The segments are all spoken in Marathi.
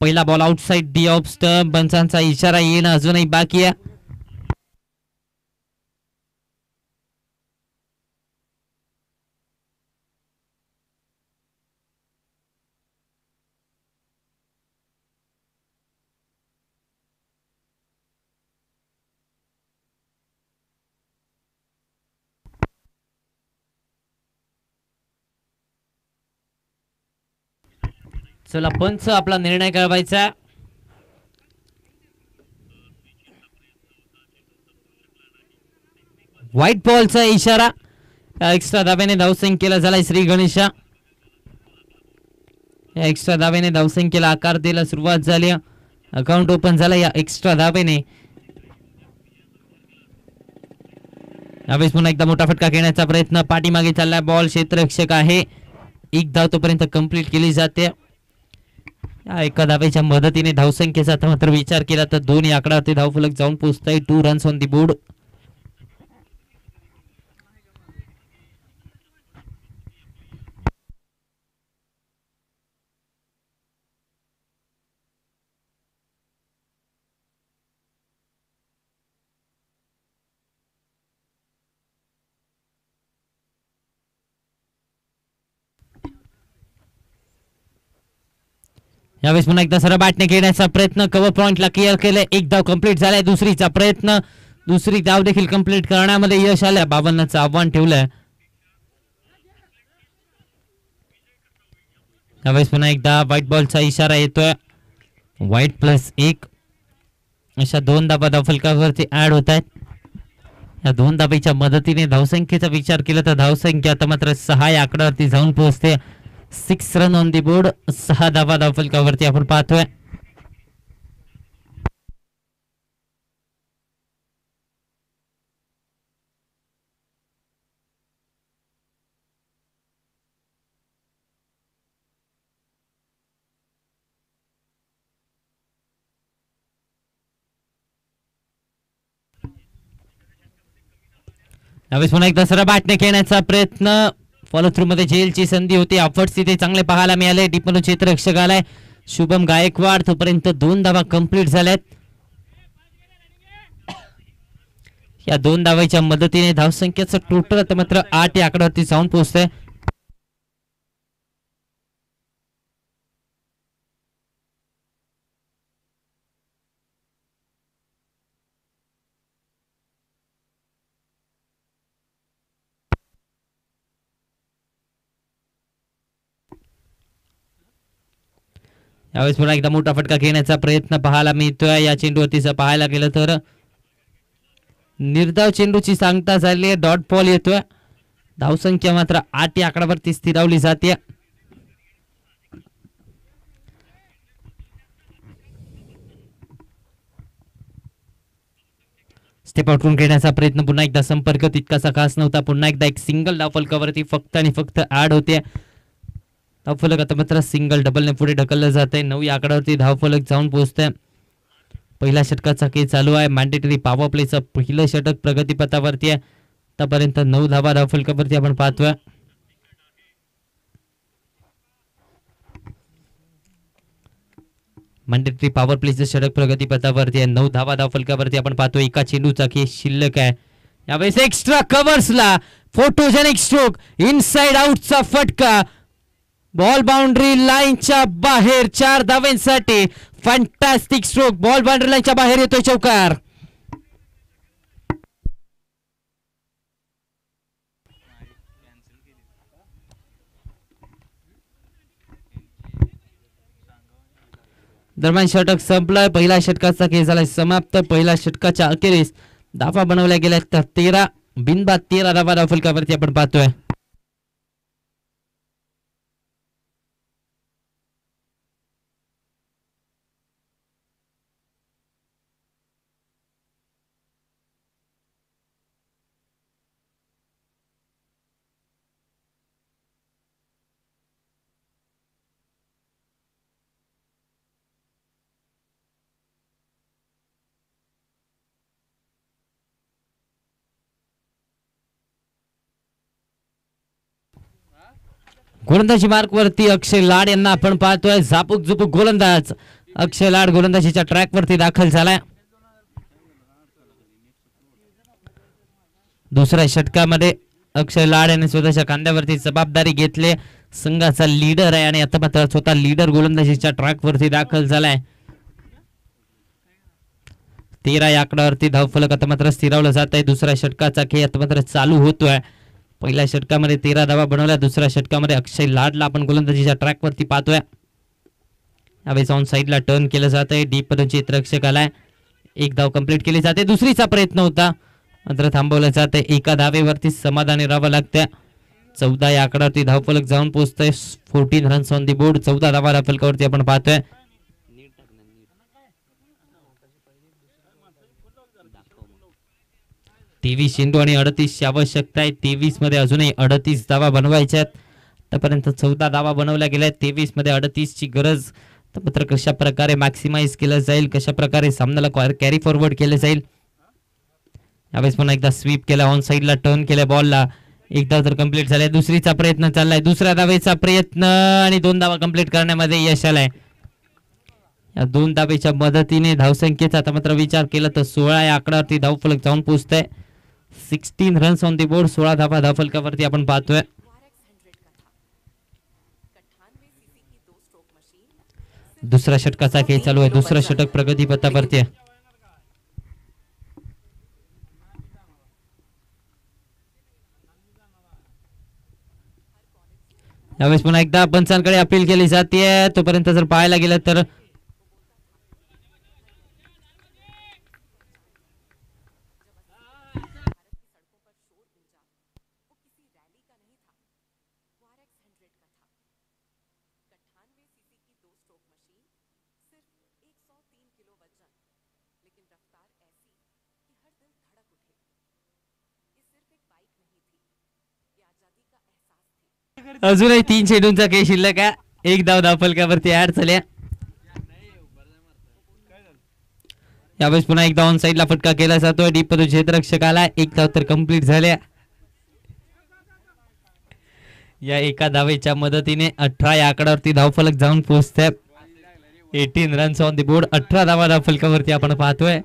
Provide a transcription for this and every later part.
पहिला ball outside the off stump. पंचांचा इशारा येणं अजूनही बाकी आहे. चला पंच आपला निर्णय कळवायचा. व्हाईट बॉलचा इशारा. एक्स्ट्रा धाब्याने धावसंख्येला झालाय श्री गणेशा. या एक्स्ट्रा धाब्याने धावसंख्येला आकार द्यायला सुरुवात झाली. अकाउंट ओपन झालं या एक्स्ट्रा धाब्याने. यावेळेस पुन्हा एकदा मोठा फटका घेण्याचा प्रयत्न. पाठीमागे चाललाय बॉल. क्षेत्ररक्षक आहे. एक धाव तोपर्यंत कंप्लीट केली जाते. एका धावेच्या मदतीने धावसंख्येचा आता मात्र विचार केला तर 2 या आकड्यावरती धावफलक जाऊन पोहोचताय. 2 रन्स ऑन दी बोर्ड. यावेळेस पुन्हा एकदा सरळ बॅटने खेळण्याचा प्रयत्न. कव्हर पॉइंटला क्लिअर केलंय. एक धाव कंप्लीट झालाय. दुसरीचा प्रयत्न. दुसरी धाव देखील कंप्लीट करण्यामध्ये यश आलं. 52चं आव्हान ठेवलंय. यावेळेस पुन्हा एकदा व्हाईट बॉलचा इशारा येतोय. व्हाईट +1 अशा 2 धाबा धावफलकावरती ऍड होत आहेत. या 2 धाबेच्या मदतीने धावसंख्येचा विचार केला तर धावसंख्या आता मात्र 6 या आकड्यावरती जाऊन पोहोचते. 6 रन ऑन दी बोर्ड. 6 धाबा धावफलकावरती आपण पाहतोय. यावेळेस पुन्हा एकदा सरळ बॅटने खेळण्याचा प्रयत्न. फॉलो थ्रू मध्ये जेलची संधी होती. ऑफर्स तिथे चांगले पाहायला मिळाले. डीपमधून क्षेत्ररक्षक आलाय शुभम गायकवाड. तोपर्यंत 2 धावा कंप्लीट झाल्यात. या 2 धावांच्या मदतीने धावसंख्येचं टोटल आता मात्र 8 या आकड्यावरती जाऊन पोहोचतंय. यावेळेस पुन्हा एकदा मोठा फटका घेण्याचा प्रयत्न पाहायला मिळतोय. या चेंडूवरतीच पाहायला गेलं तर निर्धाव चेंडूची सांगता झाली आहे. डॉट बॉल येतोय. धावसंख्या मात्र 8 या आकड्यावरती स्थिरावली जाते. स्टेप आउट करून खेळण्याचा प्रयत्न. पुन्हा एकदा संपर्क तितकासा खास नव्हता. पुन्हा एकदा एक सिंगल धावफलकावरती फक्त आणि फक्त ऍड होते. धावफलक आता मात्र सिंगल डबलने पुढे ढकललं जात आहे. 9 या आकड्यावरती धावफलक जाऊन पोहोचतंय. पहिल्या षटकाचा खेळ चालू आहे. मॅन्डेटरी पॉवर प्लेचं पहिलं षटक प्रगतीपथावरती आहे. आतापर्यंत 9 धावा धावफलकावरती आपण पाहतोय. मॅन्डेटरी पॉवर प्लेचं षटक प्रगतीपथावरती आहे. 9 धावा धावफलकावरती आपण पाहतोय. एका चेंडूचा खेळ शिल्लक आहे. यावेळेस एक्स्ट्रा कव्हर्सला फोटोजेनिक स्ट्रोक. इनसाइड आउटचा फटका. बॉल बाउंड्री लाईनच्या बाहेर. 4 धावांसाठी फॅन्टास्टिक स्ट्रोक. बॉल बाउंड्री लाईनच्या बाहेर येतोय चौकार. दरम्यान षटक संपलाय. पहिल्या षटकाचा खेळ झालाय समाप्त. पहिल्या षटकाच्या अखेरीस धावा बनवल्या गेल्या तर 13 बिनबाद 13 धावा धावफलकावरती आपण पाहतोय. गोलंदाजी मार्क वरती अक्षय लाड यांना आपण पाहतोय. झापूक झुपूक गोलंदाज अक्षय लाड गोलंदाजीच्या ट्रॅक वरती दाखल झालाय. दुसऱ्या षटकामध्ये अक्षय लाड यांनी स्वतःच्या खांद्यावरती जबाबदारी घेतली. संघाचा लीडर आहे आणि आता मात्र स्वतः लीडर गोलंदाजीच्या ट्रॅक वरती दाखल झालाय. 13 या आकड्यावरती धावफलक आता मात्र स्थिरावलं जात आहे. दुसऱ्या षटकाचा खेळ आता मात्र चालू होतोय. पहिल्या षटकामध्ये 13 धावा बनवल्या. दुसऱ्या षटकामध्ये अक्षय लाडला आपण गोलंदाजीच्या ट्रॅक वरती पाहतोय. यावेळेस ऑन साइडला टर्न केलं जात आहे. डीप मधून क्षेत्ररक्षक आलाय. एक धाव कंप्लीट केली जाते. दुसरीचा प्रयत्न होता मात्र थांबवलं जात आहे. एका धावेवरती समाधानी राहावं लागतं. 14 या आकड्यावरती धावफलक जाऊन पोहोचतोय. 14 रन्स ऑन दी बोर्ड. 14 धावा धावफलकावरती आपण पाहतोय. 23 चेंडू आणि 38 ची आवश्यकता आहे. 23 मध्ये अजूनही 38 धावा बनवायच्या आहेत. आतापर्यंत 14 धावा बनवल्या गेल्या. 23 मध्ये 38 ची गरज. मात्र कशा प्रकारे मॅक्सिमाइज केलं जाईल, कशा प्रकारे सामन्याला कॅरी फॉरवर्ड केलं जाईल. यावेळेस पुन्हा एकदा स्वीप केला. ऑन साइडला टर्न केला बॉलला. एक धाव तर कंप्लीट झालाय. दुसरीचा प्रयत्न चाललाय. दुसऱ्या धावेचा प्रयत्न आणि 2 धावा कंप्लीट करण्यामध्ये यश आलाय. या 2 धावेच्या मदतीने धावसंख्येचा आता मात्र विचार केला तर 16 या आकड्यावरती धावफलक जाऊन पोहोचतंय. 16 रन्स ऑन दी बोर्ड. 16 धावा धावफलकावरती आपण पाहतोय. दुसऱ्या षटकाचा खेळ चालू आहे. दुसरा षटक प्रगती पथावरती आहे. यावेळेस पुन्हा एकदा पंचांकडे अपील केली जाते. तोपर्यंत जर पाहायला गेलं तर अजूनही 3 चेंडूंचा खेळ शिल्लक आहे. एक धाव धावफलकावरती ऍड झाल्या. यावेळेस पुन्हा एकदा ऑन साइडला फटका केला जातोय. डीप मधून क्षेत्ररक्षक आला. एक धाव तर कंप्लीट झाल्या. या एका धावेच्या मदतीने 18 या आकड्यावरती धावफलक जाऊन पोहोचतोय. 18 रन्स ऑन द बोर्ड. 18 धावा धावफलकावरती आपण पाहतोय.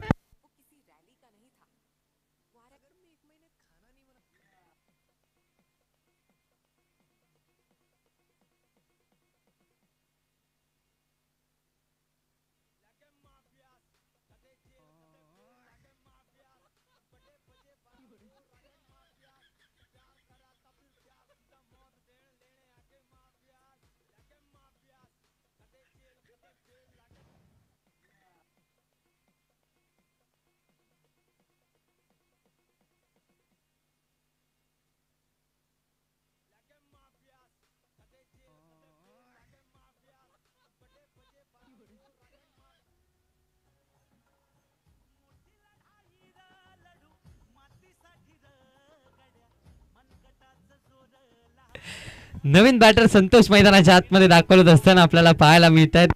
नवीन बॅटर संतोष मैदानाच्या आतमध्ये दाखवत असताना आपल्याला पाहायला मिळत आहेत.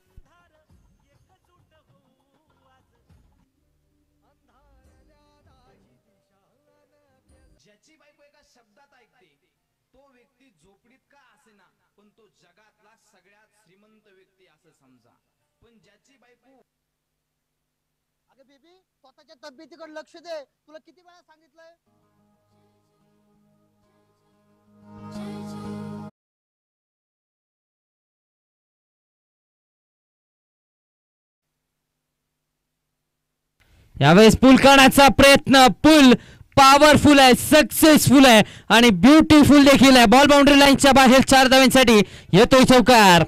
ज्याची बायको एका शब्दात ऐकते तो व्यक्ती झोपडीत का असेना पण तो जगातला सगळ्यात श्रीमंत व्यक्ती असं समजा. पण ज्याची बायको अगं बेबी स्वतःच्या तब्येतीकडे लक्ष दे. तुला किती वेळा सांगितलंय. यावेळेस पूल करण्याचा प्रयत्न. पूल पॉवरफुल आहे, सक्सेसफुल आहे आणि ब्युटिफुल देखील आहे. बॉल बाउंड्री लाईनच्या बाहेर 4 धावांसाठी येतोय चौकार.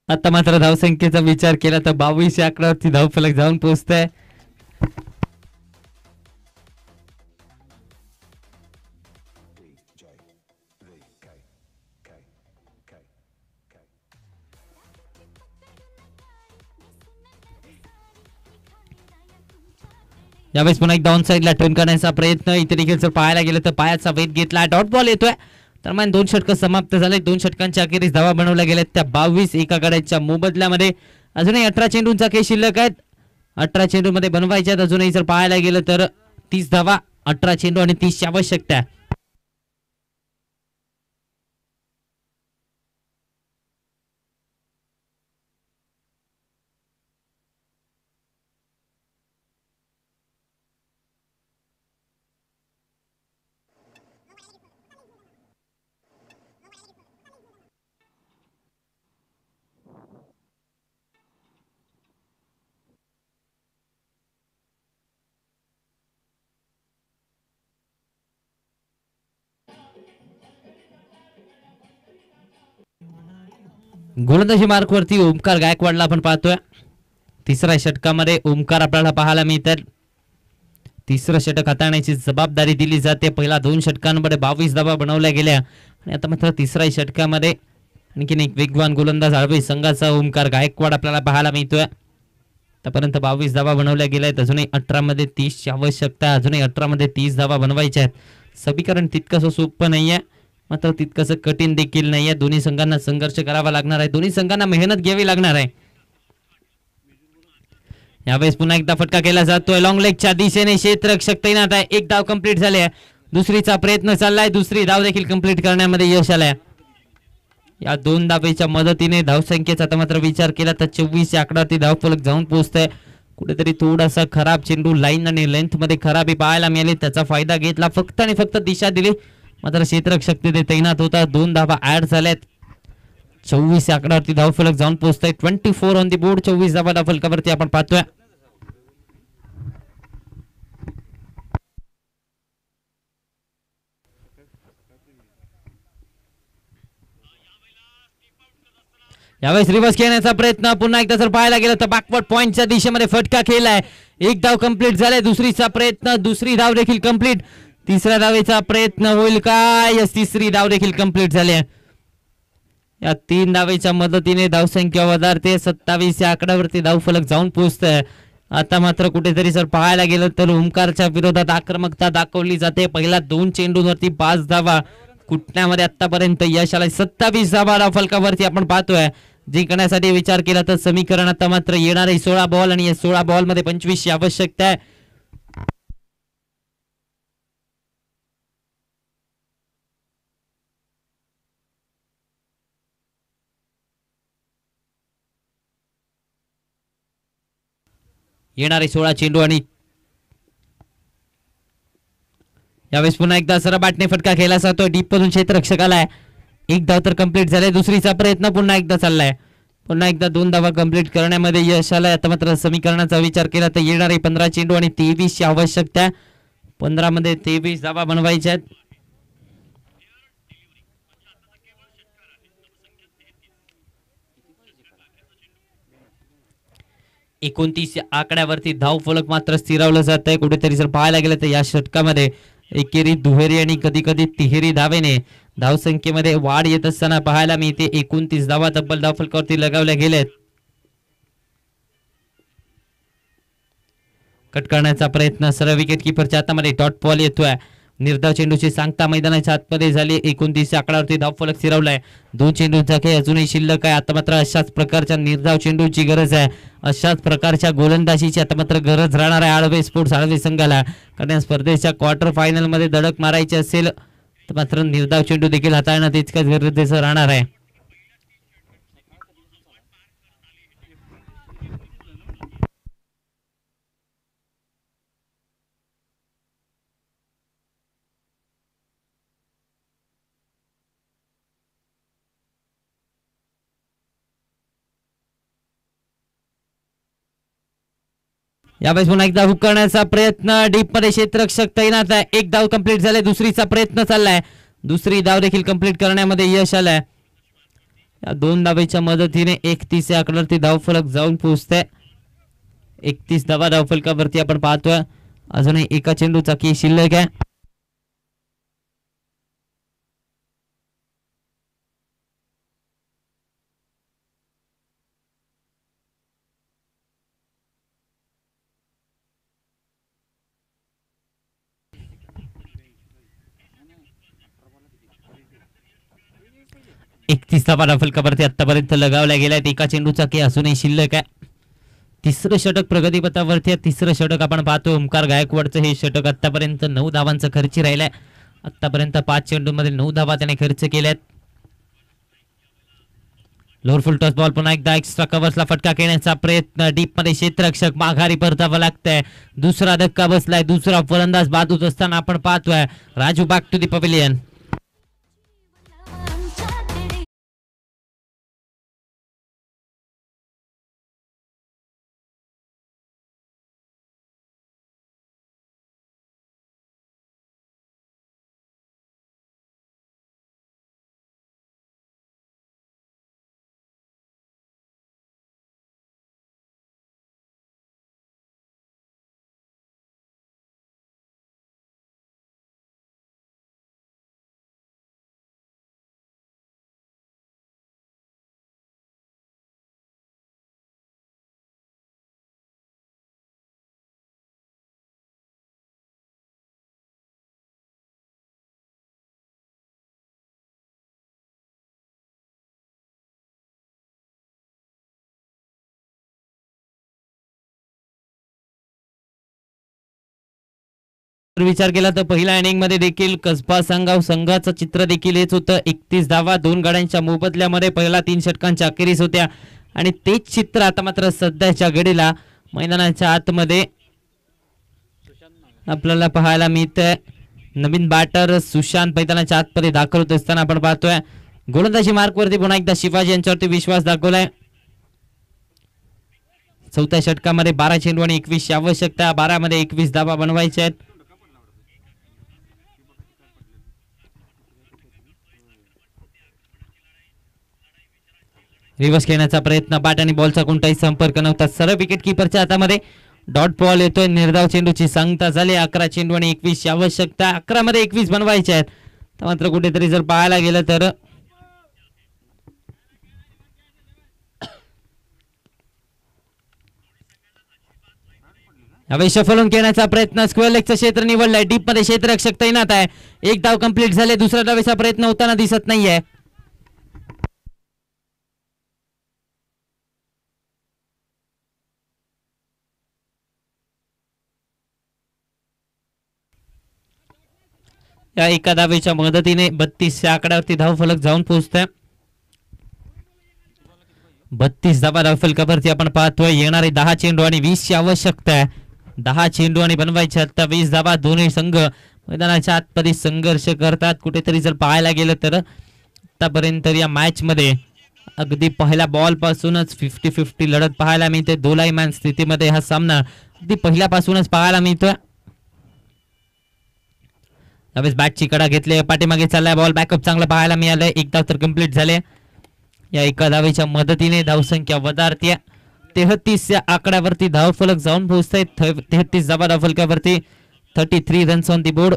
आता मात्र धावसंख्येचा विचार केला तर 22 या आकड्यावरती धावफलक जाऊन पोहोचतंय. यावेळेस पुन्हा एकदा ऑन साइडला टर्न करण्याचा प्रयत्न. इथे देखील जर पाहायला गेलं तर पायाचा वेध घेतला. डॉट बॉल येतोय. दरम्यान 2 षटकं समाप्त झाले. 2 षटकांच्या अखेरीस धावा बनवल्या गेल्या त्या 22 एका गड्याच्या मोबदल्यामध्ये. अजूनही 18 चेंडूंचा खेळ शिल्लक आहेत. 18 चेंडूमध्ये बनवायच्यात. अजूनही जर पाहायला गेलं तर 30 धावा, 18 चेंडू आणि 30 ची आवश्यकता आहे. गोलंदाजी मार्कवरती ओमकार गायकवाडला आपण पाहतोय. तिसऱ्या षटकामध्ये ओमकार आपल्याला पाहायला मिळतात. तिसरं षटक हाताळण्याची जबाबदारी दिली जाते. पहिला 2 षटकांमध्ये 22 धावा बनवल्या गेल्या आणि आता मात्र तिसऱ्या षटकामध्ये आणखीन एक वेगवान गोलंदाज आळवे संघाचा ओमकार गायकवाड आपल्याला पाहायला मिळतोय. आतापर्यंत 22 धावा बनवल्या गेल्या आहेत. अजूनही 18 मध्ये 30 ची आवश्यकता. अजूनही 18 मध्ये 30 धावा बनवायच्या आहेत. समीकरण तितकंसं सोपं नाहीये, मात्र तितकंसं कठीण देखील नाहीये. दोन्ही संघांना संघर्ष करावा लागणार आहे. दोन्ही संघांना मेहनत घ्यावी लागणार आहे. यावेळेस पुन्हा एकदा फटका केला जातोय लॉंग लेगच्या दिशेने. क्षेत्ररक्षक तैनात आहे. एक धाव कंप्लीट झाली आहे. दुसरीचा प्रयत्न चाललाय. दुसरी धाव देखील कंप्लीट करण्यामध्ये यश आलंय. या 2 धावेच्या मदतीने धावसंख्येचा आता मात्र विचार केला तर 24 या आकड्यावरती धावफलक जाऊन पोहोचतोय. कुठेतरी थोडासा खराब चेंडू लाईन आणि लेंथ मध्ये खराबी पाहायला मिळाली. त्याचा फायदा घेतला. फक्त आणि फक्त दिशा दिली, मात्र क्षेत्ररक्षक तिथे तैनात होता. 2 धावा ऍड झाल्यात. 24 या आकड्यावरती धावफलक जाऊन पोहोचतोय. 24 ऑन दी बोर्ड. 24 धावा धावफलकावरती आपण पाहतोय. यावेळेस रिव्हर्स खेळण्याचा प्रयत्न. पुन्हा एकदा जर पाहायला गेलं तर बॅकवर्ड पॉइंटच्या दिशेमध्ये फटका खेळलाय. एक धाव कंप्लीट झालाय. दुसरीचा प्रयत्न. दुसरी धाव देखील कंप्लीट. तिसऱ्या धावेचा प्रयत्न होईल का? यस, तिसरी धाव देखील कंप्लीट झाली. या 3 धावेच्या मदतीने धावसंख्या वधारते. 27 या आकड्यावरती धावफलक जाऊन पोहोचतंय. आता मात्र कुठेतरी जर पाहायला गेलं तर ओमकारच्या विरोधात आक्रमकता दाखवली जाते. पहिल्या 2 चेंडूंवरती 5 धावा कुटण्यामध्ये आतापर्यंत यश आलंय. 27 धावा धावफलकावरती आपण पाहतोय. जिंकण्यासाठी विचार केला तर समीकरण आता मात्र येणारे 16 बॉल आणि या 16 बॉल मध्ये 25 ची आवश्यकता आहे. येणारे 16 चेंडू आणि यावेळेस पुन्हा एकदा सरबाटने फटका खेळला जातोय. डीप मधून क्षेत्ररक्षक आलाय. एक धाव तर कंप्लीट झालाय. दुसरीचा प्रयत्न पुन्हा एकदा चाललाय. पुन्हा एकदा 2 धावा कंप्लीट करण्यामध्ये यश आलंय. आता मात्र समीकरणाचा विचार केला तर येणारे 15 चेंडू आणि 23 ची आवश्यकता. 15 मध्ये 23 धावा बनवायच्या आहेत. – 29 आकड्यावरती धाव फलक मात्र स्थिरावलं जात आहे. कुठेतरी जर पाहायला गेलं तर या षटकामध्ये एकेरी, दुहेरी आणि कधी कधी तिहेरी धावेने धावसंख्येमध्ये वाढ येत असताना पाहायला मिळते. 29 धावा तब्बल धावफलकावरती लगावल्या गेल्यात. कट करण्याचा प्रयत्न. सरळ विकेट किपरच्या हातामध्ये डॉट बॉल येतोय. निर्धाव चेंडूची सांगता मैदानाच्या आतमध्ये झाली. 29 आकड्यावरती धावफलक स्थिरावलाय. 2 चेंडूंचा खेळ अजूनही शिल्लक आहे. आता मात्र अशाच प्रकारच्या निर्धाव चेंडूची गरज आहे. अशाच प्रकारच्या गोलंदाजीची आता मात्र गरज राहणार आहे आळवे स्पोर्ट्स आळवे संघाला. कारण या स्पर्धेच्या क्वार्टर फायनल मध्ये धडक मारायची असेल तर मात्र निर्धाव चेंडू देखील हाताळणं तितकंच गरजेचं राहणार आहे. यावेळेस पुन्हा एकदा हुक करण्याचा प्रयत्न. डीप मध्ये क्षेत्ररक्षक तैनात आहे. एक धाव कंप्लीट झाले. दुसरीचा प्रयत्न चाललाय. दुसरी धाव देखील कंप्लीट करण्यामध्ये यश आलंय. या 2 धावेच्या मदतीने 31 या आकड्यावरती धावफलक जाऊन पोहोचते. 31 धावा धावफलकावरती आपण पाहतोय. अजूनही एका चेंडूचा की शिल्लक आहे. 31 धावा फलकावरती आतापर्यंत लगावल्या गेल्यात. एका चेंडूचा के अजूनही शिल्लक आहे. तिसरं षटक प्रगतीपथावरती आहे. तिसरं षटक आपण पाहतो ओमकार गायकवाडचं. हे षटक आतापर्यंत 9 धावांचा खर्ची राहिलाय. आतापर्यंत 5 चेंडूंमध्ये 9 धावा त्याने खर्च केल्यात. लोअर फुल टॉस बॉल पुन्हा एकदा एक्स्ट्रा कव्हर्सला फटका खेळण्याचा प्रयत्न. डीप मध्ये क्षेत्ररक्षक माघारी परतावं लागतंय. दुसरा धक्का बसलाय. दुसरा फलंदाज बाजूत असताना आपण पाहतोय Raju back to the pavilion. विचार केला तर पहिल्या इनिंग मध्ये देखील कसबा सांगाव संघाचं चित्र देखील हेच होतं. 31 धावा 2 गाड्यांच्या मोबदल्यामध्ये पहिला 3 षटकांच्या अखेरीस होत्या आणि तेच चित्र आता मात्र सध्याच्या घडीला मैदानाच्या आतमध्ये आपल्याला पाहायला मिळतंय. नवीन बॅटर सुशांत मैदानाच्या आतमध्ये दाखल होत असताना आपण पाहतोय. गोलंदाजी मार्कवरती पुन्हा एकदा शिवाजी यांच्यावरती विश्वास दाखवलाय. चौथ्या षटकामध्ये 12 चेंडू आणि 21 आवश्यकता. 12 मध्ये 21 धावा बनवायच्या आहेत. रिव्हर्स खेळण्याचा प्रयत्न. बॅट आणि बॉलचा कोणताही संपर्क नव्हता. सरळ विकेट किपरच्या हातामध्ये डॉट बॉल येतोय. निर्धाव चेंडूची सांगता झाली. 11 चेंडू आणि 21 आवश्यकता. 11 मध्ये 21 बनवायचे आहेत. मात्र कुठेतरी जर पाहायला गेलं तर यावेळी शफलून खेळण्याचा प्रयत्न. स्क्वेअर लेगचं क्षेत्र निवडलंय. डीप मध्ये क्षेत्ररक्षक तैनात आहे. एक धाव कंप्लीट झाले. दुसऱ्या धावेचा प्रयत्न होताना दिसत नाहीये. या एका धावेच्या मदतीने 32 आकड्यावरती धाव फलक जाऊन पोहोचतोय. 32 धावा धाव फलकावरती आपण पाहतोय. येणारे 10 चेंडू आणि 20 ची आवश्यकता आहे. 10 चेंडू आणि बनवायचे आता 20 धावा. दोन्ही संघ मैदानाच्या आतमध्ये संघर्ष करतात. कुठेतरी जर पाहायला गेलं तर आतापर्यंत या मॅच मध्ये अगदी पहिल्या बॉल पासूनच 50-50 लढत पाहायला मिळते. दोलाईमान स्थितीमध्ये हा सामना अगदी पहिल्यापासूनच पाहायला मिळतोय. त्यावेळेस बॅटची कडा घेतली. पाठीमागे चाललाय बॉल. बॅकअप चांगला पाहायला मिळालंय. एक धाव तर कंप्लीट झाले. या एका धावेच्या मदतीने धावसंख्या वधारते. 33 या आकड्यावरती धाव फलक जाऊन पोहोचतोय. 33 धावा धाव फलकावरती. 33 रन्स ऑन दी बोर्ड.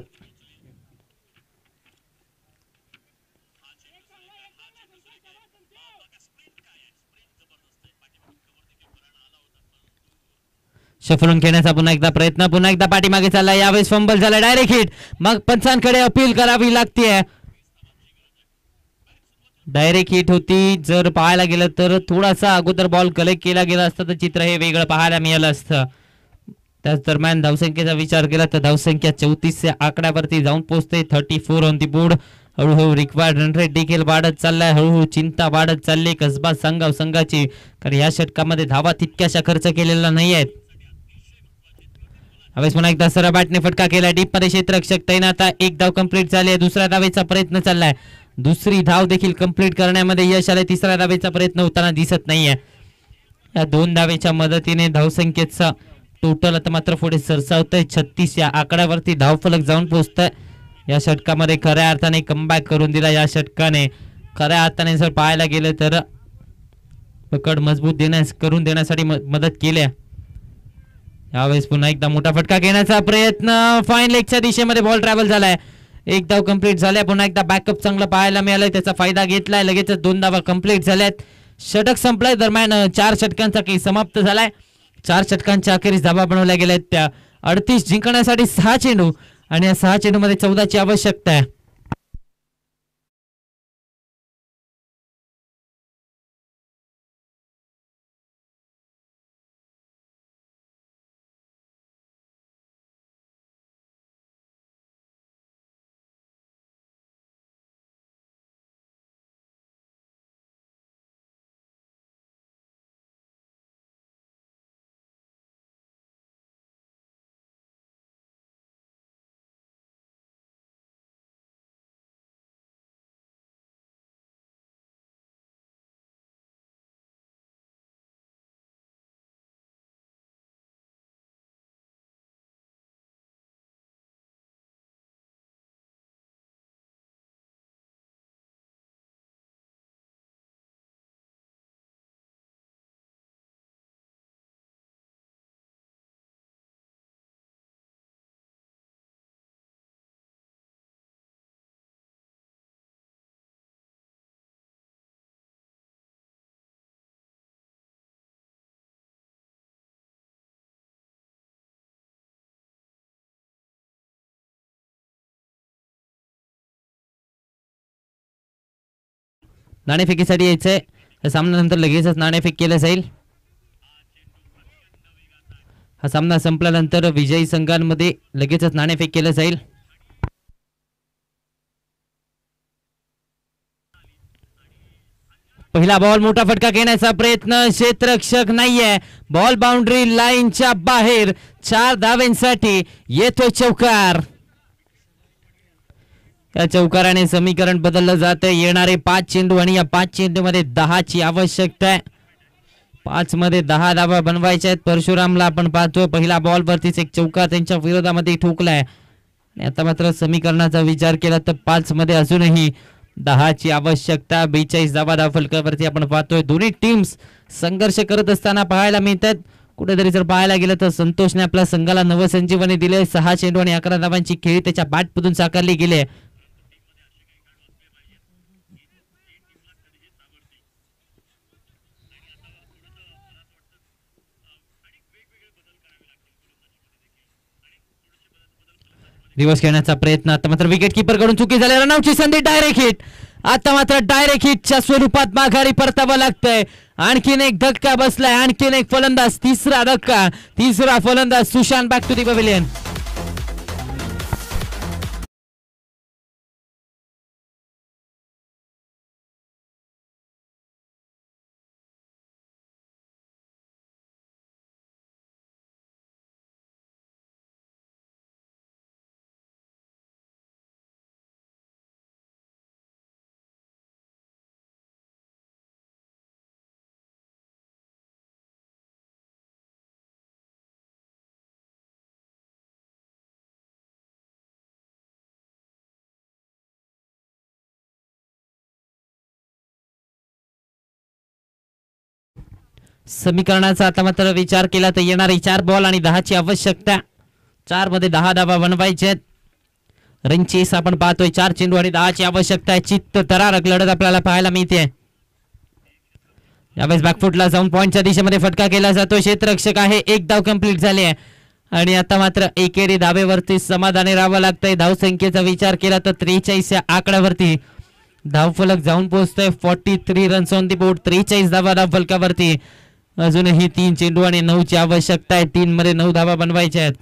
शफलून खेळण्याचा पुन्हा एकदा प्रयत्न. पुन्हा एकदा पाठीमागे चालला. यावेळेस फंबल झाला. Direct hit. मग पंचांकडे अपील करावी लागते. डायरेक्ट हिट होती. जर पाहायला गेलं तर थोडासा अगोदर बॉल कलेक्ट केला गेला असता तर चित्र हे वेगळं पाहायला मिळालं असतं. त्याच दरम्यान धावसंख्येचा विचार केला तर धावसंख्या 34 या आकड्यावरती जाऊन पोहोचते. 34 ऑन दी बोर्ड. हळूहळू रिक्वायर्ड रन रेट देखील वाढत चाललाय. हळूहळू चिंता वाढत चालली कसबा सांगाव संघाची. कारण या षटकामध्ये धावा तितक्याशा खर्च केलेला नाही आहेत. यावेळेस पुन्हा एकदा सरळ बॅटने फटका केला. डीप मध्ये क्षेत्ररक्षक तैनात. एक धाव कंप्लीट झाली. दुसऱ्या धावेचा प्रयत्न चाललाय. दुसरी धाव देखील कंप्लीट करण्यामध्ये यश आले. तिसऱ्या धावेचा प्रयत्न होताना दिसत नाहीये. या 2 धावेच्या मदतीने धावसंख्येचा टोटल आता मात्र पुढे सरसावतंय. 36 या आकड्यावरती धाव फलक जाऊन पोहोचतंय. या षटकामध्ये खऱ्या अर्थाने कमबॅक करून दिला. या षटकाने खऱ्या अर्थाने जर पाहायला गेलं तर पकड मजबूत करून देण्यासाठी मदत केली. यावेळेस पुन्हा एकदा मोठा फटका घेण्याचा प्रयत्न. फाईन लेगच्या दिशेमध्ये बॉल ट्रॅव्हल झालाय. एक धाव कंप्लीट झाल्या. पुन्हा एकदा बॅकअप चांगला पाहायला मिळालाय. त्याचा फायदा घेतलाय. लगेच 2 धावा कंप्लीट झाल्यात. षटक संपलाय. दरम्यान 4 षटकांचा काही समाप्त झालाय. 4 षटकांच्या अखेरीस धावा बनवल्या गेल्यात. त्या 38 जिंकण्यासाठी 6 चेंडू आणि या 6 चेंडू मध्ये 14 ची आवश्यकता आहे. नाणेफेकीसाठी यायचंय. या सामन्यानंतर लगेचच नाणेफेक केलं जाईल. हा सामना संपल्यानंतर विजयी संघांमध्ये लगेचच नाणेफेक केलं जाईल. पहिला बॉल मोठा फटका घेण्याचा प्रयत्न, क्षेत्ररक्षक नाहीये, बॉल बाउंड्री लाईनच्या बाहेर. 4 धावांसाठी येतोय चौकार. या चौकाराने समीकरण बदललं जातं. येणारे 5 चेंडू आणि या 5 चेंडू मध्ये 10 ची आवश्यकता आहे. 5 मध्ये 10 धावा बनवायच्या आहेत. परशुरामला आपण पाहतोय पहिला बॉल वरतीच एक चौकार त्यांच्या विरोधामध्ये ठोकलाय. आणि आता मात्र समीकरणाचा विचार केला तर 5 मध्ये अजूनही 10 ची आवश्यकता. 42 धावा फलकावरती आपण पाहतोय. दोन्ही टीम्स संघर्ष करत असताना पाहायला मिळतात. कुठेतरी जर पाहायला गेलं तर संतोषने आपल्या संघाला नवसंजीवनी दिले. 6 चेंडू आणि 11 धावांची खेळी त्याच्या बॅटमधून साकारली गेली. दिवस खेळण्याचा प्रयत्न, आता मात्र विकेट कीपर कडून चुकी झाली. रनआउटची संधी, डायरेक्ट हिट. आता मात्र डायरेक्ट हिटच्या स्वरूपात माघारी परतावं लागतंय. आणखीन एक धक्का बसलाय, आणखीन एक फलंदाज, तिसरा धक्का, तिसरा फलंदाज Sushant back to the pavilion. समीकरणाचा आता मात्र विचार केला तर येणारे 4 बॉल आणि 10 ची आवश्यकता. 4 मध्ये 10 धावा बनवायचे. रनचेस आपण पाहतोय. 4 चेंडू आणि 10 ची आवश्यकता आहे. चित्त थरारक लढत आपल्याला पाहायला मिळते. यावेळेस बॅकफुटला जाऊन पॉइंटच्या दिशेमध्ये फटका केला जातो. क्षेत्ररक्षक आहे. 1 धाव कंप्लीट झाली आहे आणि आता मात्र एकेरी धावेवरती समाधानी राहावं लागतंय. धावसंख्येचा विचार केला तर 43 या आकड्यावरती धावफलक जाऊन पोहोचतोय. 43 रन्स ऑन दी बोर्ड. 43 धावा धावफलकावरती. अजूनही 3 चेंडू आणि 9 ची आवश्यकता आहे. 3 मध्ये 9 धावा बनवायच्या आहेत.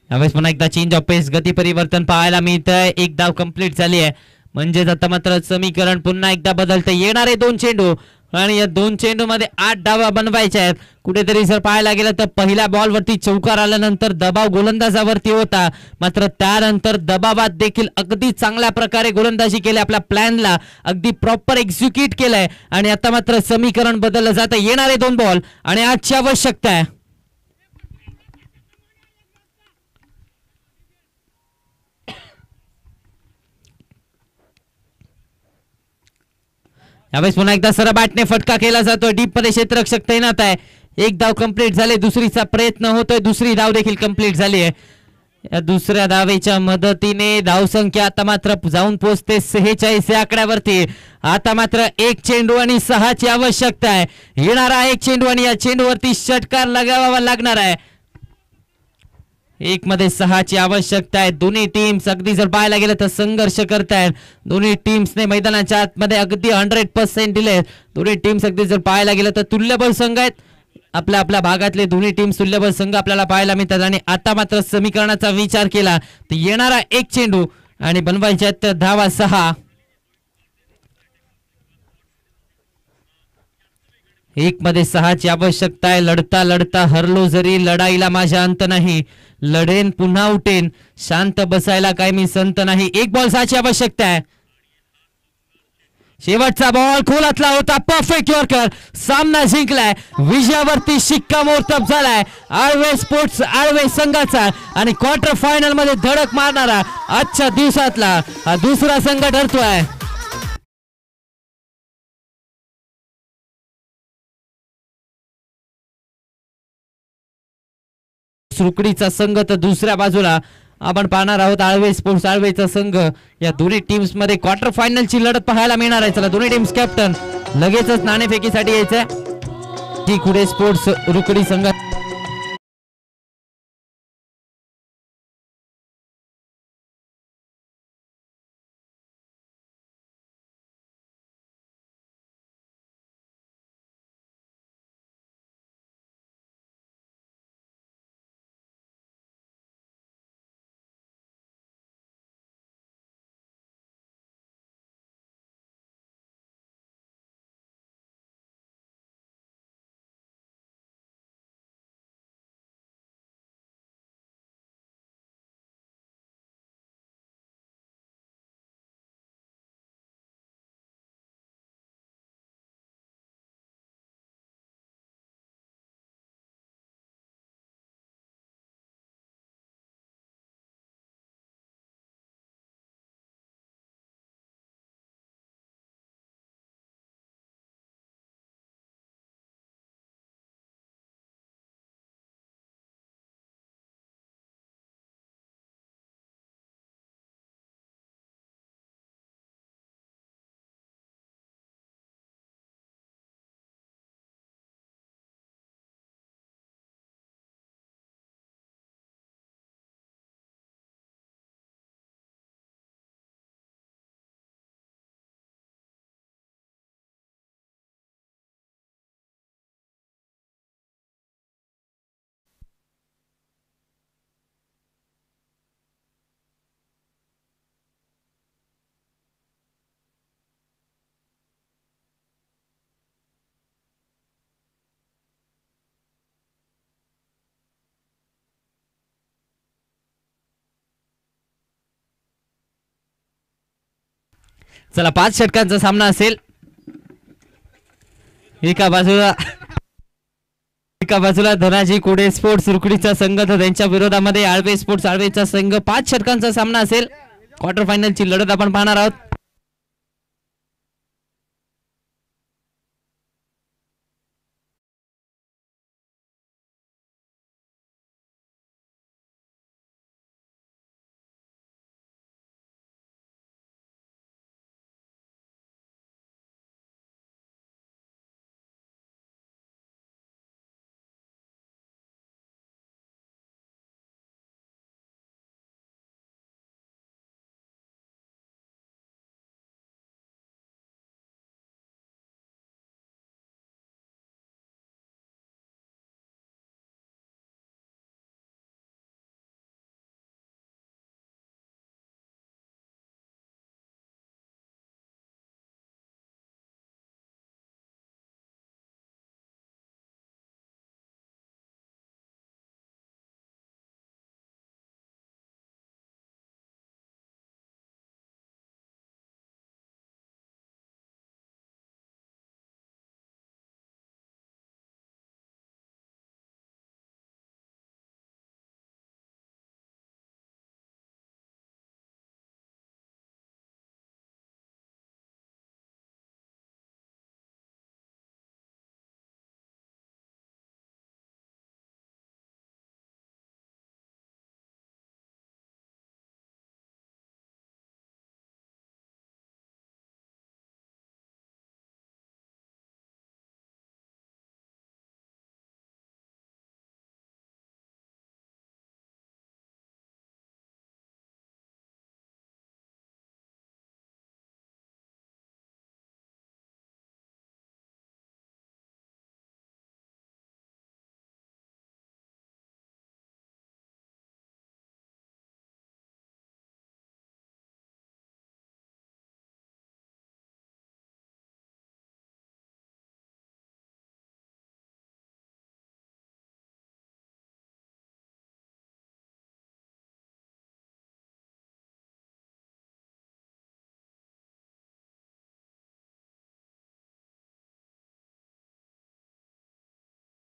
यावेळेस पुन्हा एकदा चेंज ऑफ पेस, गती परिवर्तन पाहायला मिळतंय. 1 धाव कंप्लीट झाली आहे म्हणजेच आता मात्र समीकरण पुन्हा एकदा बदलतं. येणारे 2 चेंडू आणि या 2 चेंडू मध्ये 8 धावा बनवायच्या आहेत. कुठेतरी जर पाहायला गेलं तर पहिल्या बॉल वरती चौकार आल्यानंतर दबाव गोलंदाजावरती होता, मात्र त्यानंतर दबावात देखील अगदी चांगल्या प्रकारे गोलंदाजी केली. आपल्या प्लॅनला अगदी प्रॉपर एक्झिक्यूट केलंय आणि आता मात्र समीकरण बदललं जातं. येणारे 2 बॉल आणि 8 ची आवश्यकता आहे. यावेळेस पुन्हा एकदा सरळ बॅटने फटका केला जातोय. डीप मध्ये क्षेत्ररक्षक तैनात आहे. 1 धाव कंप्लीट झाले. दुसरीचा प्रयत्न होतोय. दुसरी धाव देखील कंप्लीट झाली आहे. या दुसऱ्या धावेच्या मदतीने धावसंख्या आता मात्र जाऊन पोहोचते 46 या आकड्यावरती. आता मात्र 1 चेंडू आणि 6 ची आवश्यकता आहे. येणारा 1 चेंडू आणि या चेंडूवरती षटकार लगावावा लागणार आहे. 1 मध्ये 6 ची आवश्यकता आहे. दोन्ही टीम्स अगदी जर पाहायला गेलं तर संघर्ष करतायत. दोन्ही टीम्सने मैदानाच्या आतमध्ये अगदी 100% दिले. दोन्ही टीम्स अगदी जर पाहायला गेलं तर तुल्यबळ संघ आहेत. आपल्या आपल्या भागातले दोन्ही टीम तुल्यबळ संघ आपल्याला पाहायला मिळतात. आणि आता मात्र समीकरणाचा विचार केला तर येणारा 1 चेंडू आणि बनवायच्या धावा 6. 1 मध्ये 6 ची आवश्यकता आहे. लढता लढता हरलो जरी लढाईला माझा अंत नाही. लढेन पुन्हा उठेन, शांत बसायला काय मी संत नाही. 1 बॉल 6 ची आवश्यकता आहे. शेवटचा बॉल खोलातला होता. Perfect yorker. सामना जिंकलाय. विजयावरती शिक्कामोर्तब झालाय आळवे स्पोर्ट्स आळवे संघाचा आणि क्वार्टर फायनल मध्ये धडक मारणारा आजच्या दिवसातला हा दुसरा संघ ठरतोय. रुकडीचा संघ तर दुसऱ्या बाजूला आपण पाहणार आहोत आळवे स्पोर्ट्स आळवेचा संघ. या दोन्ही टीम्स मध्ये क्वार्टर फायनल ची लढत पाहायला मिळणार आहे. चला दोन्ही टीम्स कॅप्टन लगेचच नाणेफेकीसाठी यायचंय. जी खुडे स्पोर्ट्स रुकडी संघ चला 5 षटकांचा सामना असेल. एका बाजूला धनाजी कोडे स्पोर्ट्स रुकडीचा संघ तर त्यांच्या विरोधामध्ये आळवे स्पोर्ट्स आळवेचा संघ. 5 षटकांचा सामना असेल. क्वार्टर फायनलची लढत आपण पाहणार आहोत.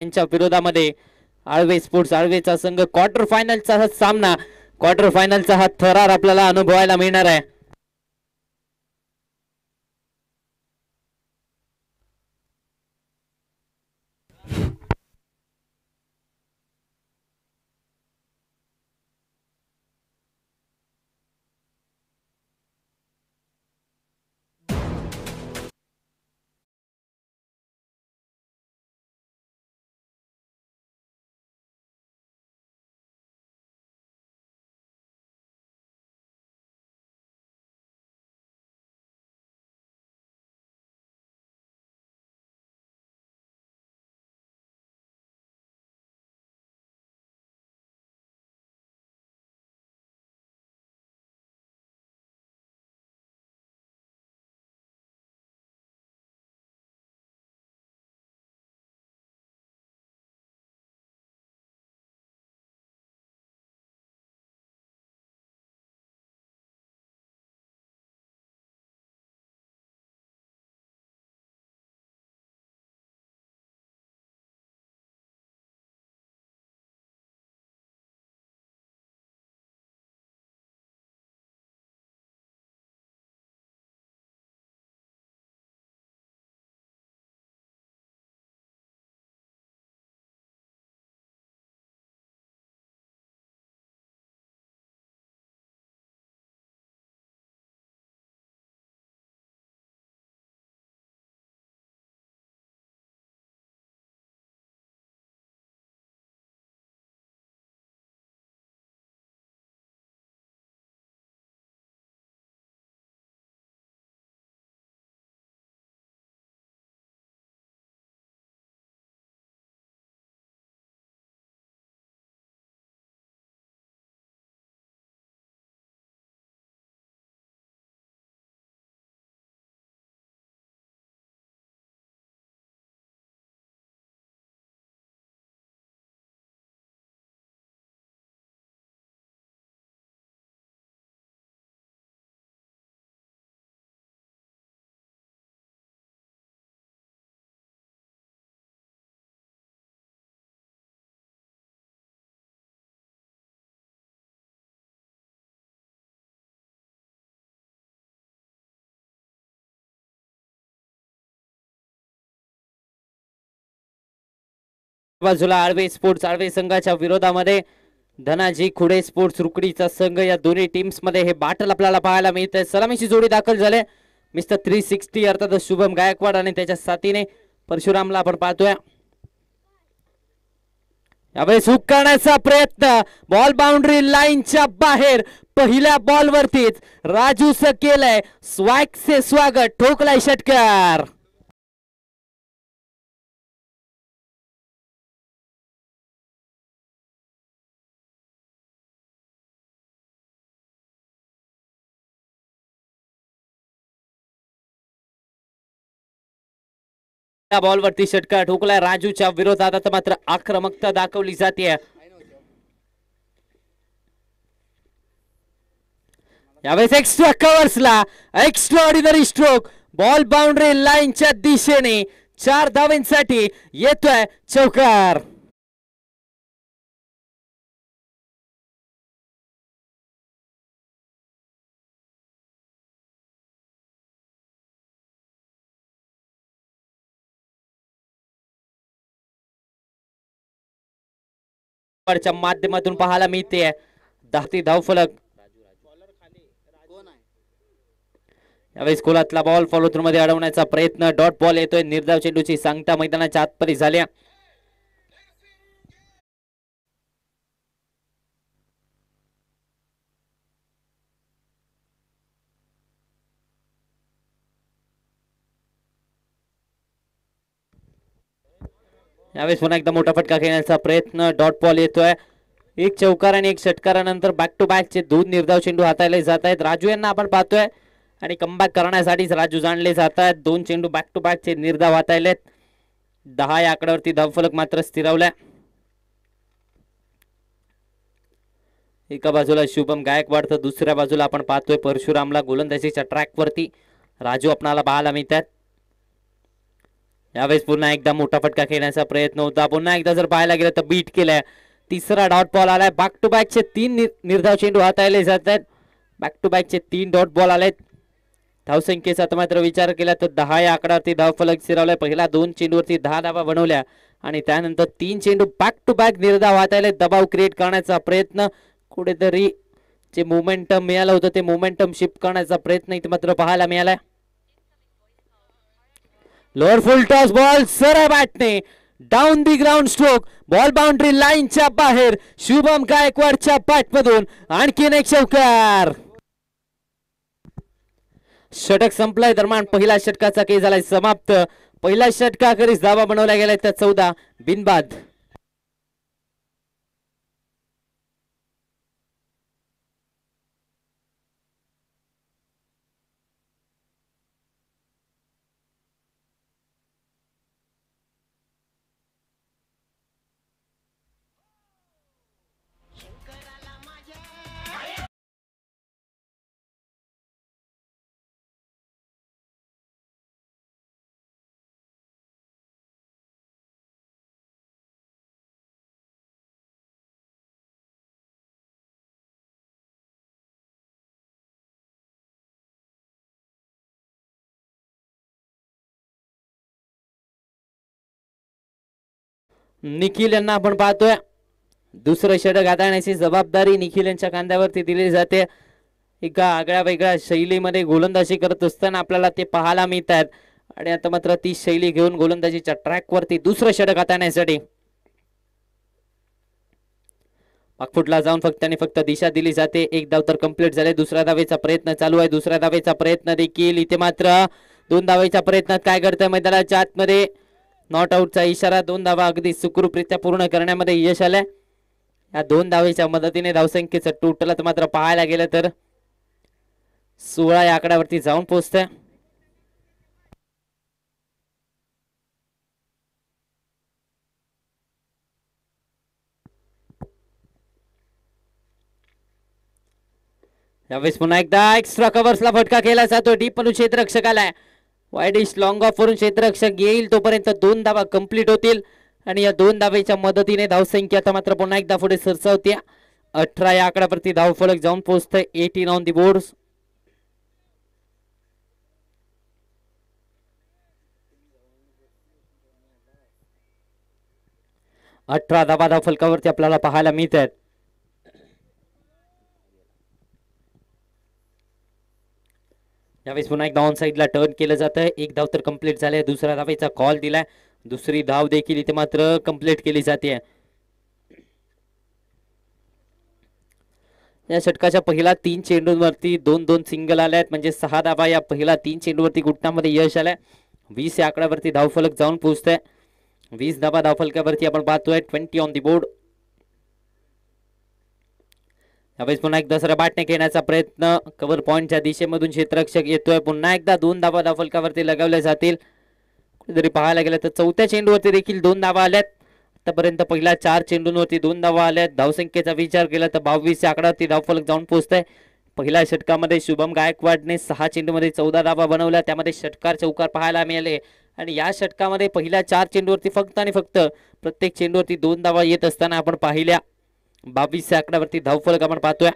त्यांच्या विरोधामध्ये आळवे स्पोर्ट्स आळवेचा संघ. क्वार्टर फायनलचा हा सामना, क्वार्टर फायनलचा हा थरार आपल्याला अनुभवायला मिळणार आहे. बाजूला आळवे स्पोर्ट्स आळवे संघाच्या विरोधामध्ये धनाजी खुडे स्पोर्ट्स रुकडीचा संघ, या दोन्ही टीम्स मध्ये हे बॅटल आपल्याला पाहायला मिळते. सलामीची जोडी दाखल झाले मिस्टर 360 अर्थात शुभम गायकवाड आणि त्याच्या साथीने परशुरामला आपण पाहतोय. यावेळेस हुक करण्याचा प्रयत्न, बॉल बाउंड्री लाईनच्या बाहेर. पहिल्या बॉल वरतीच राजूचं केलंय स्वॅग से स्वागत, ठोकलाय षटकार. बॉल वरती षटकार ठोकलाय राजूच्या विरोधात. आता मात्र आक्रमकता दाखवली जाते. यावेळेस एक्स्ट्रा कव्हर्सला extraordinary stroke, ball boundary लाईनच्या दिशेने 4 धावांसाठी येतोय चौकार. च्या माध्यमातून पाहायला मिळते 10 धावफलक. यावेळेस गोलातला बॉल फॉलो थ्रू मध्ये अडवण्याचा प्रयत्न, डॉट बॉल येतोय. निर्धाव चेंडूची सांगता मैदानाच्या आतपर्यंत झाल्या. यावेळेस पुन्हा एकदा मोठा फटका खेळण्याचा प्रयत्न, डॉट बॉल येतोय. एक चौकार आणि एक षटकारानंतर बॅक टू बॅक चे 2 निर्धाव चेंडू हाताळले जात आहेत. राजू यांना आपण पाहतोय आणि कमबॅक करण्यासाठीच राजू जाणले जात आहेत. 2 चेंडू बॅक टू बॅक चे निर्धाव हाताळलेत. 10 या आकड्यावरती धावफलक मात्र स्थिरावलाय. एका बाजूला शुभम गायकवाड तर दुसऱ्या बाजूला आपण पाहतोय परशुरामला गोलंदाजीच्या ट्रॅक वरती राजू आपणाला पाहायला मिळतात. यावेळेस पुन्हा एकदा मोठा फटका खेळण्याचा प्रयत्न होता. पुन्हा एकदा जर पाहायला गेलं तर बीट केलाय. तिसरा डॉट बॉल आलाय. बॅक टू बॅक चे 3 निर्धाव चेंडू हाताळले जात आहेत. बॅक टू बॅक चे 3 डॉट बॉल आलेत. धावसंख्येचा मात्र विचार केला तर 10 या आकड्यावरती धावफलक स्थिरावलाय. पहिला 2 चेंडूवरती 10 धावा बनवल्या आणि त्यानंतर 3 चेंडू बॅक टू बॅक निर्धाव हाताळले. दबाव क्रिएट करण्याचा प्रयत्न, कुठेतरी जे मोमेंटम मिळालं होतं ते मोमेंटम शिफ्ट करण्याचा प्रयत्न इथे मात्र पाहायला मिळालाय. लोअर फुल टॉस बॉल सरळ बॅटने down the ground stroke, ball boundary लाईनच्या बाहेर. शुभम गायकवाडच्या बॅटमधून आणखीन एक चौकार. षटक संपलाय. दरम्यान पहिला षटकाचा खेळ झालाय समाप्त. पहिला षटकाखेरीज धावा बनवल्या गेल्या त्या 14 बिनबाद. निखिल यांना आपण पाहतोय. दुसरं षटक हाताळण्याची जबाबदारी निखिल यांच्या खांद्यावरती दिली जाते. एका आगळ्या वेगळ्या शैलीमध्ये गोलंदाजी करत असताना आपल्याला ते पाहायला मिळत आहेत आणि आता मात्र ती शैली घेऊन गोलंदाजीच्या ट्रॅक वरती दुसरं षटक हाताळण्यासाठी पाकफुटला जाऊन फक्त आणि फक्त दिशा दिली जाते. एक धाव तर कंप्लीट झाले. दुसऱ्या धावेचा प्रयत्न चालू आहे. दुसऱ्या धावेचा प्रयत्न देखील इथे मात्र 2 धावेच्या प्रयत्नात काय करतंय मैदानाच्या आतमध्ये नॉट आउटचा इशारा. 2 धावा अगदी सुखरूपरित्या पूर्ण करण्यामध्ये यश आलंय. या 2 धावेच्या मदतीने धावसंख्येचं टोटल मात्र पाहायला गेलं तर 16 या आकड्यावरती जाऊन पोहोचतंय. यावेळेस पुन्हा एकदा एक्स्ट्रा कव्हर्सला फटका केला जातो. डीप म्हणून क्षेत्ररक्षकाला वाईड इश लॉंग ऑफ वरून क्षेत्ररक्षक येईल तोपर्यंत 2 धावा कंप्लीट होतील आणि या 2 धावेच्या मदतीने धावसंख्या आता मात्र पुन्हा एकदा पुढे सरसावते. 18 या आकड्यावरती धावफलक जाऊन पोहोचतंय. 18 ऑन दी बोर्ड. 18 धावा फलकावरती आपल्याला पाहायला मिळत आहेत. यावेळेस पुन्हा एकदा ऑन साईडला टर्न केलं जात आहे. एक धाव तर कंप्लीट झाले. दुसऱ्या धावेचा कॉल दिलाय. दुसरी धाव देखील इथे मात्र कंप्लीट केली जाते. या षटकाच्या पहिल्या 3 चेंडूंवरती 2-2 सिंगल आले आहेत, म्हणजे 6 धावा या पहिल्या 3 चेंडूवरती गुटण्यामध्ये यश आलंय. 20 या आकड्यावरती धावफलक जाऊन पोहोचतंय. 20 धावा धावफलकावरती आपण पाहतोय. 20 ऑन दी बोर्ड. यावेळेस पुन्हा एकदा सर बॅटने खेळण्याचा प्रयत्न. कव्हर पॉइंटच्या दिशेमधून क्षेत्ररक्षक येतोय. पुन्हा एकदा 2 धावा धावफलकावरती लगावल्या जातील. जरी पाहायला गेलं तर चौथ्या चेंडूवरती देखील 2 धावा आल्यात. आतापर्यंत पहिल्या 4 चेंडूंवरती 2 धावा आल्यात. धावसंख्येचा विचार केला तर 22 या आकड्यावरती धावफलक जाऊन पोहोचतंय. पहिल्या षटकामध्ये शुभम गायकवाडने 6 चेंडूमध्ये 14 धावा बनवल्या. त्यामध्ये षटकार चौकार पाहायला मिळाले आणि या षटकामध्ये पहिल्या 4 चेंडूवरती फक्त आणि फक्त प्रत्येक चेंडूवरती 2 धावा येत असताना आपण पाहिल्या. 22 या आकड्यावरती धावफलक आपण पाहतोय.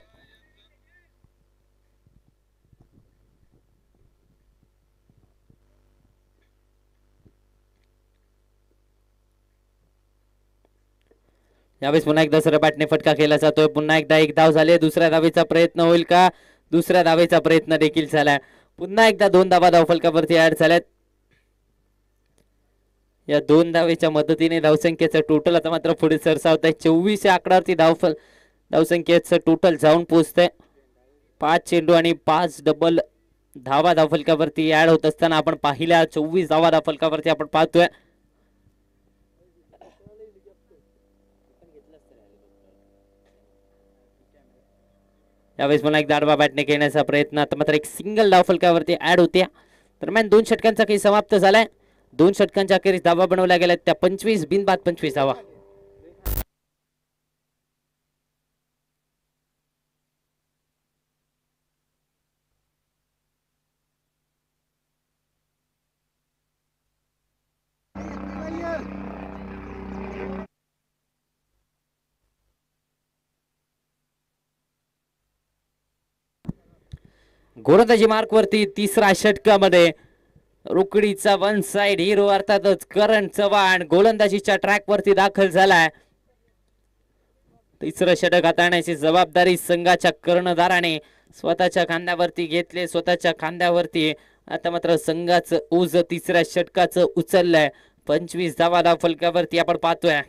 यावेळेस पुन्हा एकदा सर बॅटने फटका केला जातोय. पुन्हा एकदा एक धाव झाली. दुसऱ्या धावेचा प्रयत्न होईल का? दुसऱ्या धावेचा प्रयत्न देखील झाला. पुन्हा एकदा 2 धावा धावफलकावरती ऍड झाल्यात. या 2 धावेच्या मदतीने धावसंख्येचं टोटल आता मात्र पुढे सरसावत आहे. 24 या आकड्यावरती धावसंख्येचं टोटल जाऊन पोहोचतंय. 5 चेंडू आणि 5 डबल धावा धावफलकावरती ऍड होत असताना आपण पाहिल्या. 24 धावा धावफलकावरती आपण पाहतोय. यावेळेस पुन्हा एकदा आडवा बॅटने खेळण्याचा प्रयत्न. आता मात्र एक सिंगल धावफलकावरती ऍड होत्या. दरम्यान 2 षटकांचा खेळ समाप्त झालाय. 2 षटकांच्या अखेरीस धावा बनवल्या गेल्या त्या 25 बिनबाद 25 धावा. गोलंदाजी मार्क वरती तिसरा षटकामध्ये रोकडीचा वन साइड हिरो अर्थातच करण चव्हाण गोलंदाजीच्या ट्रॅक वरती दाखल झालाय. तिसरं षटक हाताळण्याची जबाबदारी संघाच्या कर्णधाराने स्वतःच्या खांद्यावरती घेतले. स्वतःच्या खांद्यावरती आता मात्र संघाचं ओझ तिसऱ्या षटकाचं उचललंय. 25 धावा धावफलकावरती आपण पाहतोय.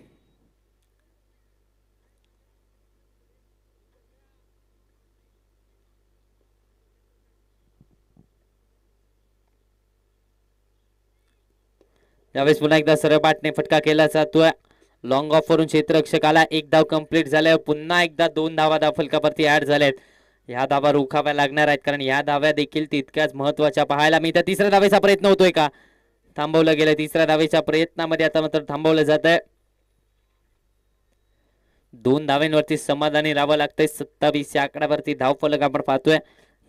यावेळेस पुन्हा एकदा सरळ बॅटने फटका केला जातोय. लॉंग ऑफ वरून क्षेत्ररक्षकाला एक धाव कंप्लीट झालाय. पुन्हा एकदा 2 धावा धावफलकावरती ऍड झाल्यात. ह्या धावा रोखाव्या लागणार आहेत, कारण ह्या धाव्या देखील तितक्याच महत्वाच्या पाहायला मिळतात. तिसऱ्या धावेचा प्रयत्न होतोय का? थांबवलं गेलं. तिसऱ्या धावेच्या प्रयत्नामध्ये आता मात्र थांबवलं जात आहे. 2 धाव्यांवरती समाधानी राहावं लागतंय. 27 या आकड्यावरती धावफलक आपण पाहतोय.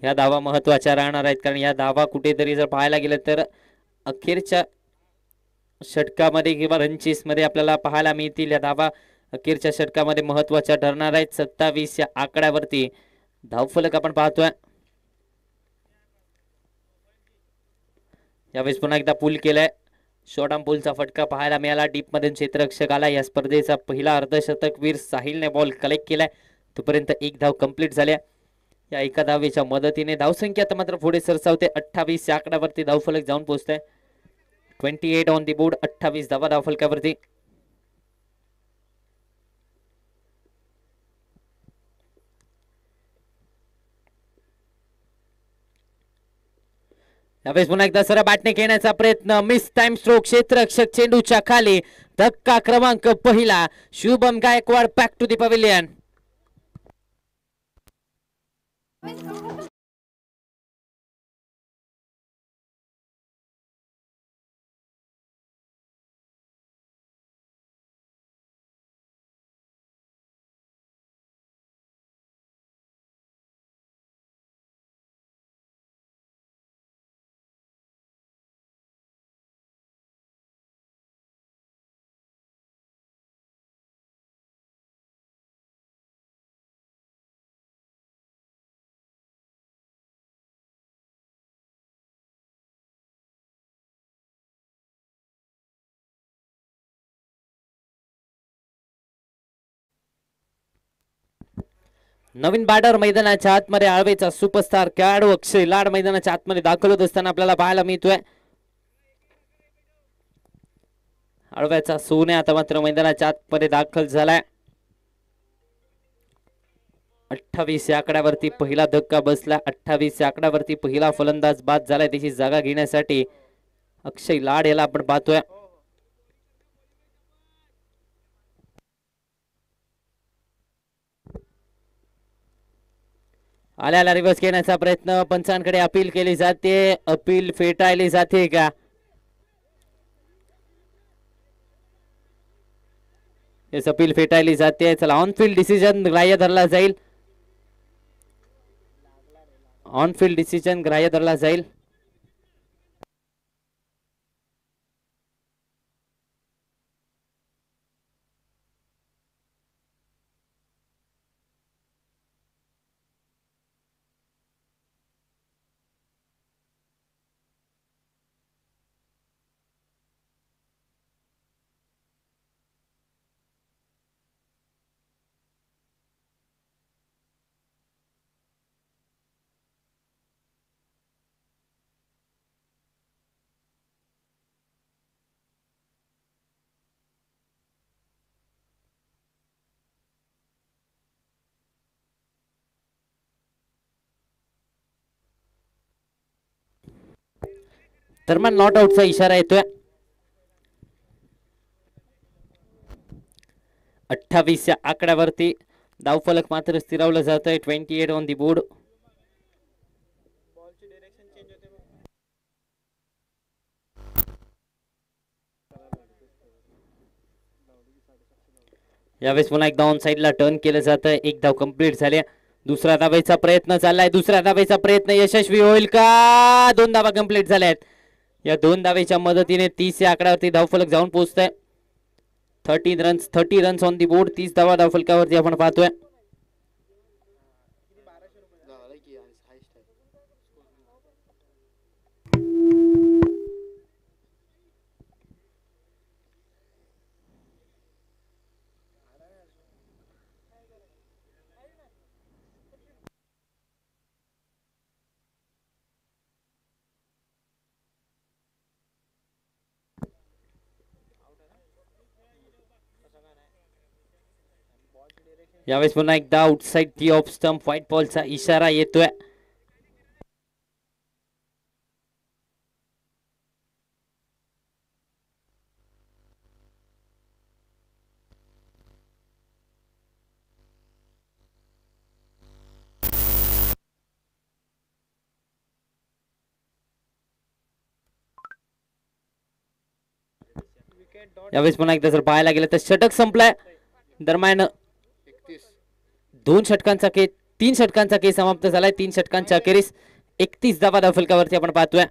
ह्या धावा महत्वाच्या राहणार आहेत, कारण या धावा कुठेतरी जर पाहायला गेलं तर अखेरच्या षटकामध्ये किंवा रनचेस मध्ये आपल्याला पाहायला मिळतील. या धावा अखेरच्या षटकामध्ये महत्वाच्या ठरणार आहेत. 27 या आकड्यावरती धावफलक आपण पाहतोय. यावेळेस पुन्हा एकदा पूल केलाय. शॉर्ट आर्म पूलचा फटका पाहायला मिळाला. डीप मध्ये क्षेत्ररक्षक आला. या स्पर्धेचा पहिला अर्धशतकवीर साहिलने बॉल कलेक्ट केलाय. तोपर्यंत एक धाव कंप्लीट झाल्या. या एका धावेच्या मदतीने धावसंख्या आता मात्र पुढे सरसावते. 28 या आकड्यावरती धावफलक जाऊन पोहोचतंय. 28 ऑन दी बोर्ड. 28 धावा धावफलकावरती. यावेळेस पुन्हा एकदा सरळ बॅटने खेळण्याचा प्रयत्न. Miss time stroke. क्षेत्ररक्षक चेंडूच्या खाली. धक्का क्रमांक पहिला. Shubham Gaikwad back to the pavilion. नवीन बॅटर मैदानाच्या आतमध्ये आळवेचा सुपरस्टार खेळाडू अक्षय लाड मैदानाच्या आतमध्ये दाखल होत असताना आपल्याला पाहायला मिळतोय. आळव्याचा सोने आता मात्र मैदानाच्या आतमध्ये दाखल झालाय. 28 या आकड्यावरती पहिला धक्का बसला. 28 या आकड्यावरती पहिला फलंदाज बाद झालाय. त्याची जागा घेण्यासाठी अक्षय लाड याला आपण पाहतोय. आल्याला रिव्हर्स घेण्याचा प्रयत्न पंचांकडे अपील केली जाते. अपील फेटाळली जाते का? येस, अपील फेटाळली जाते. चला, ऑन फील्ड डिसिजन ग्राह्य धरला जाईल. ऑन फील्ड डिसिजन ग्राह्य धरला जाईल. दरम्यान नॉट आउटचा इशारा येतोय. 28 या आकड्यावरती धावफलक मात्र स्थिरावलं जात आहे. 28 ऑन दी बोर्ड. यावेळेस पुन्हा एकदा ऑन साइडला टर्न केलं जात आहे. एक धाव कंप्लीट झाले. दुसऱ्या धावेचा प्रयत्न चाललाय. दुसऱ्या धावेचा प्रयत्न यशस्वी होईल का? 2 धावा कंप्लीट झाल्यात. या 2 धावेच्या मदतीने 30 या आकड्यावरती धावफलक जाऊन पोहोचतोय. 30 रन्स ऑन दी बोर्ड. 30 धावा धावफलकावरती आपण पाहतोय. यावेळेस पुन्हा एकदा outside the off stump white बॉलचा इशारा येतोय. यावेळेस पुन्हा एकदा जर पाहायला गेलं तर षटक संपलाय. दरम्यान 2 षटकांचा खेळ 3 षटकांचा खेळ समाप्त झालाय. 3 षटकांच्या अखेरीस 31 धावा धावफलकावरती आपण पाहतोय.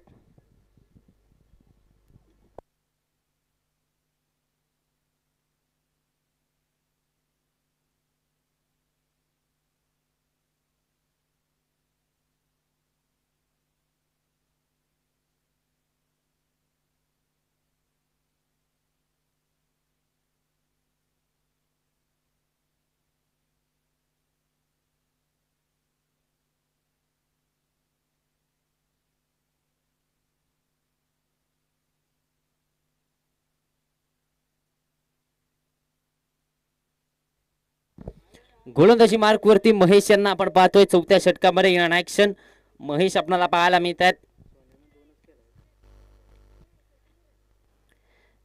गोलंदाजी मार्क वरती महेश यांना आपण पाहतोय. 4थ्या षटकामध्ये इन ऍक्शन महेश आपल्याला पाहायला मिळतात.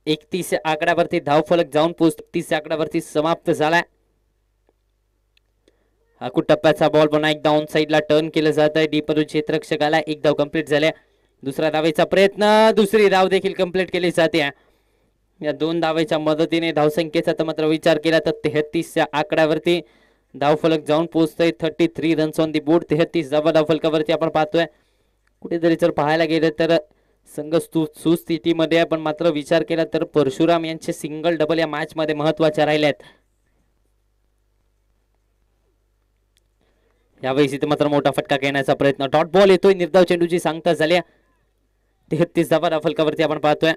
31 आकड्यावरती धावफलक जाऊन पोहोचतो. 30 आकड्यावरती समाप्त झालाय. हाकू टप्प्याचा बॉल पुन्हा एकदा ऑन साइडला टर्न केलं जात आहे. डीप मधून क्षेत्ररक्षकाला एक धाव कंप्लीट झाल्या. दुसऱ्या धावेचा प्रयत्न. दुसरी धाव देखील कंप्लीट केली जाते. या 2 धावेच्या मदतीने धावसंख्येचा तर मात्र विचार केला तर 33 या आकड्यावरती धावफलक जाऊन पोहोचतोय. 33 रन्स ऑन दी बोर्ड. 33 धावा धावफलकावरती आपण पाहतोय. कुठेतरी जर पाहायला गेलं तर संघ सुस्थितीमध्ये आपण मात्र विचार केला तर परशुराम यांचे सिंगल डबल या मॅच मध्ये महत्वाच्या राहिल्यात. यावेळी इथे मात्र मोठा फटका घेण्याचा प्रयत्न. डॉट बॉल येतोय. निर्धाव चेंडूची सांगता झाल्या. 33 धावा धावफलकावरती आपण पाहतोय.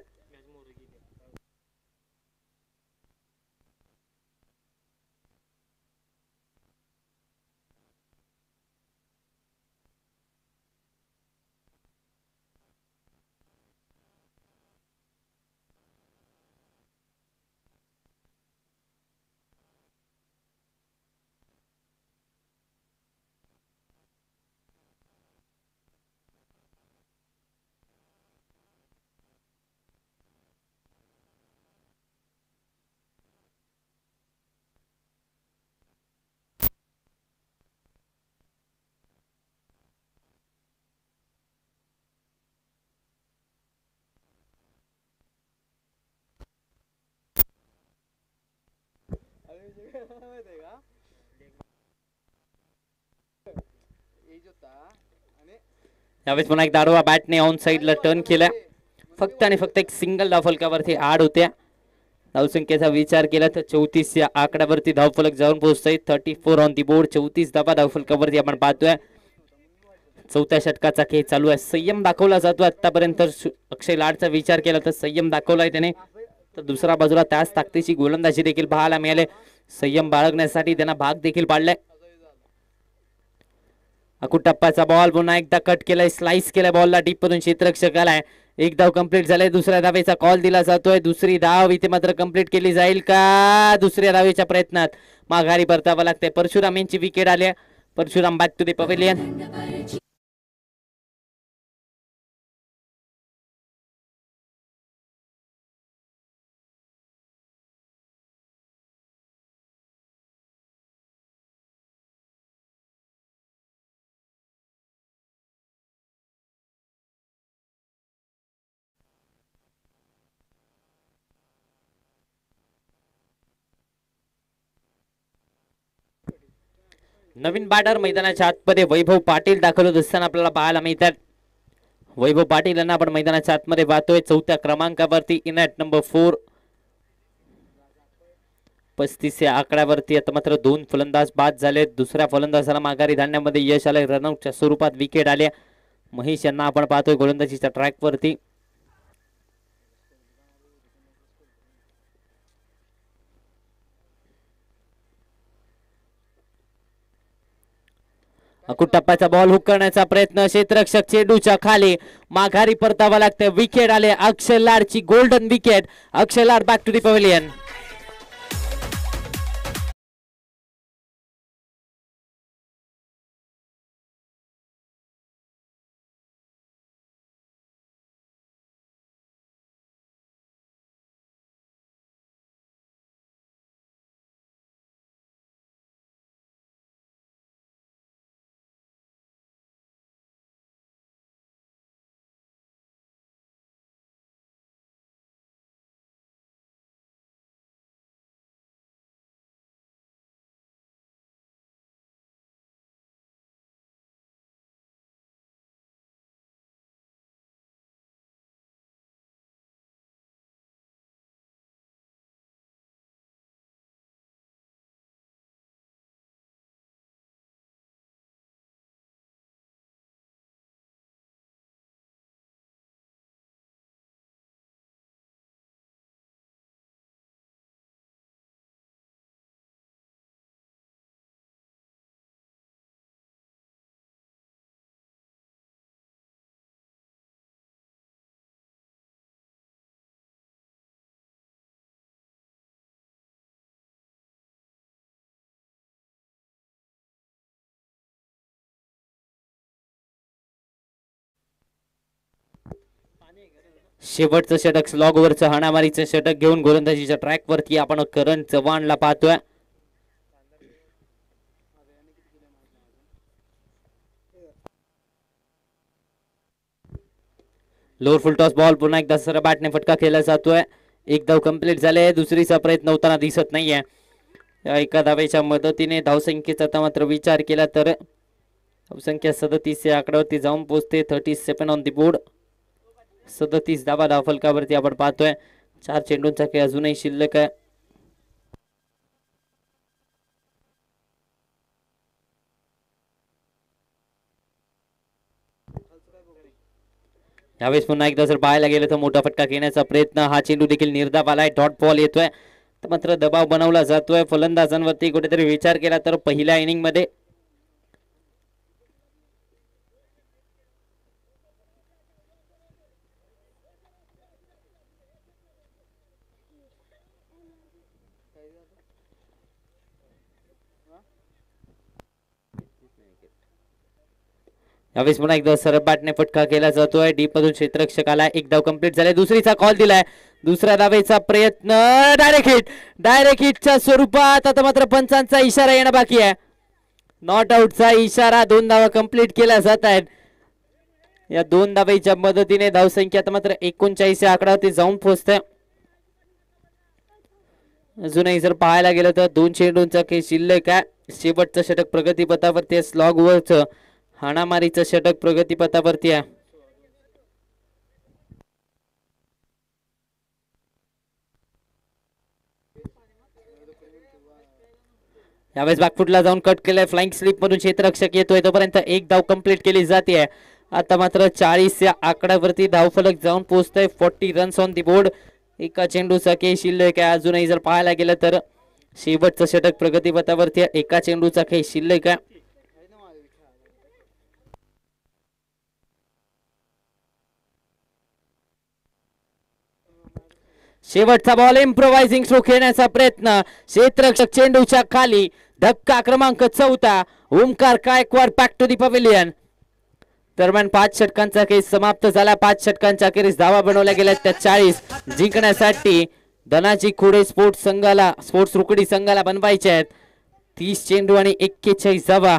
यावेळेस पुन्हा एकदा आडवा बॅटने ऑन साइडला टर्न केला. फक्त आणि फक्त एक सिंगल धाव फलकावरती आड होत्या. धावसंख्येचा विचार केला तर 34 या आकड्यावरती धावफलक जाऊन पोहोचतोय. 34 ऑन दी बोर्ड. 34 धावा धावफलकावरती आपण पाहतोय. चौथ्या षटकाचा खेळ चालू आहे. संयम दाखवला जातो. आतापर्यंत अक्षय लाडचा विचार केला तर संयम दाखवलाय त्याने, तर दुसऱ्या बाजूला त्याच ताकदीची गोलंदाजी देखील पाहायला मिळाले. संयम बाळगण्यासाठी त्यांना भाग देखील पाडलाय. अकुटप्पाचा बॉल पुन्हा एकदा कट केलाय, स्लाइस केलाय बॉलला डीप मधून क्षेत्ररक्षक आलाय. एक धाव कंप्लीट झालाय. दुसऱ्या धावेचा कॉल दिला जातोय. दुसरी धाव इथे मात्र कंप्लीट केली जाईल का? दुसऱ्या धावेच्या प्रयत्नात माघारी परतावं लागतंय. परशुराम यांची विकेट आली. Parshuram back to the pavilion. नवीन बॅटर मैदानाच्या आतमध्ये वैभव पाटील दाखल होत असताना आपल्याला पाहायला मिळतात. वैभव पाटील यांना आपण मैदानाच्या आतमध्ये पाहतोय. चौथ्या क्रमांकावरती इन ॲट नंबर 4. 35 या आकड्यावरती आता मात्र 2 फलंदाज बाद झाले. दुसऱ्या फलंदाजाला माघारी धाडण्यामध्ये यश आलंय. रनआउटच्या स्वरूपात विकेट आल्या. महेश यांना आपण पाहतोय गोलंदाजीच्या ट्रॅकवरती. अकुटप्पाचा बॉल हुक करण्याचा प्रयत्न. क्षेत्ररक्षक चेंडूच्या खाली माघारी परतावा लागते. विकेट आले. अक्षय लाडची golden wicket. Akshay Lad back to the pavilion. शेवटचं षटक स्लॉग ओव्हरचं हाणामारीचं षटक घेऊन गोलंदाजीच्या ट्रॅक वरती आपण करण चव्हाणला पाहतोय. लोअर फुल टॉस बॉल पुन्हा एकदा सर बॅटने फटका केला जातोय. एक धाव कंप्लीट झाले. दुसरीचा प्रयत्न होताना दिसत नाहीये. या एका धावेच्या मदतीने धावसंख्येचा मात्र विचार केला तर धावसंख्या 37 या आकड्यावरती जाऊन पोहोचते. 37 ऑन दी बोर्ड. 37 धावा धावफलकावरती आपण पाहतोय. 4 चेंडूंचा खेळ अजूनही शिल्लक आहे. यावेळेस पुन्हा एकदा जर पाहायला गेलं तर मोठा फटका घेण्याचा प्रयत्न. हा चेंडू देखील निर्धाव आलाय. डॉट बॉल येतोय. तर मात्र दबाव बनवला जातोय फलंदाजांवरती. कुठेतरी विचार केला तर पहिल्या इनिंग मध्ये यावेळेस पुन्हा एकदा सरळ बॅटने फटका केला जातोय. डीप मधून क्षेत्ररक्षकाला एक धाव कंप्लीट झालाय. दुसरीचा कॉल दिलाय. दुसऱ्या धावेचा प्रयत्न. Direct hit. डायरेक्ट हिटच्या स्वरूपात आता मात्र पंचांचा इशारा येणं बाकी आहे. नॉट आउटचा इशारा. 2 धावा कंप्लीट केल्या जात आहेत. या 2 धावेच्या मदतीने धावसंख्या आता मात्र 39 या आकड्यावरती जाऊन पोहोचते. अजूनही जर पाहायला गेलं तर 2 चेंडूंचा खेळ शिल्लक आहे. शेवटचं षटक प्रगतीपथावरती आहे. स्लॉग वरचं हाणामारीचं षटक प्रगतीपथावरती आहे. यावेळेस बॅकफुटला जाऊन कट केलाय. फ्लाइंग स्लिप मधून क्षेत्ररक्षक येतोय तोपर्यंत एक धाव कंप्लीट केली जाते. आता मात्र 40 या आकड्यावरती धावफलक जाऊन पोहोचतोय. 40 रन्स ऑन दी बोर्ड. एका चेंडूचा खेळ शिल्लक आहे. अजूनही जर पाहायला गेलं तर शेवटचं षटक प्रगतीपथावरती आहे. एका चेंडूचा खेळ शिल्लक आहे. शेवटचा बॉल इम्प्रोवायझिंग थ्रो खेळण्याचा प्रयत्न. क्षेत्ररक्षक चेंडूच्या खाली. धक्का क्रमांक 4. Omkar Gaikwad back to the pavilion. दरम्यान 5 षटकांचा खेळ समाप्त झाला. 5 षटकांच्या अखेरीस धावा बनवल्या गेल्या त्या 40 जिंकण्यासाठी धनाजी खोडे स्पोर्ट्स रुकडी संघाला बनवायचे आहेत. 30 चेंडू आणि 41 धावा.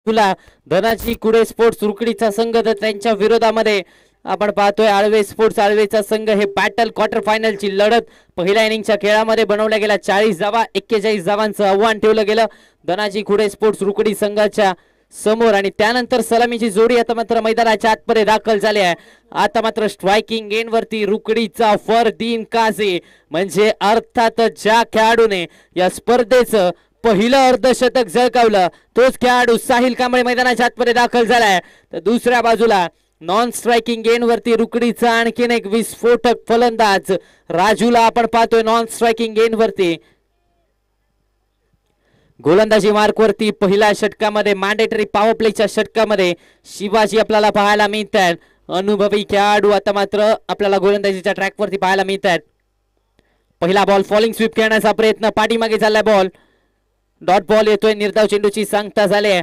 तुला धनाजी कुडे स्पोर्ट्स रुकडीचा संघ तर त्यांच्या विरोधामध्ये आपण पाहतोय आळवे स्पोर्ट्स आळवेचा संघ. हे बॅटल क्वार्टर फायनलची लढत पहिल्या इनिंगच्या खेळामध्ये बनवल्या गेल्या 40 धावा 41 धावांचं आव्हान ठेवलं गेलं धनाजी कुडे स्पोर्ट्स रुकडी संघाच्या समोर आणि त्यानंतर सलामीची जोडी आता मात्र मैदानाच्या आतमध्ये दाखल झाली आहे. आता मात्र स्ट्रायकिंग एंड वरती रुकडीचा फरदीन काझी म्हणजे अर्थात ज्या खेळाडूने या स्पर्धेचं पहिलं अर्धशतक झळकावलं तोच खेळाडू साहिल कांबळे मैदानाच्या आतमध्ये दाखल झालाय. तर दुसऱ्या बाजूला नॉन स्ट्रायकिंग एंड वरती रुकडीचा आणखीन एक विस्फोटक फलंदाज राजूला आपण पाहतोय नॉन स्ट्रायकिंग एंड वरती. गोलंदाजी मार्क वरती पहिल्या षटकामध्ये मॅन्डेटरी पॉवर प्लेच्या षटकामध्ये शिवाजी आपल्याला पाहायला मिळत आहेत. अनुभवी खेळाडू आता मात्र आपल्याला गोलंदाजीच्या ट्रॅक वरती पाहायला मिळत आहेत. पहिला बॉल फॉलिंग स्वीप खेळण्याचा प्रयत्न पाठीमागे झालाय बॉल डॉट बॉल येतोय निर्धाव चेंडूची सांगता झाली आहे.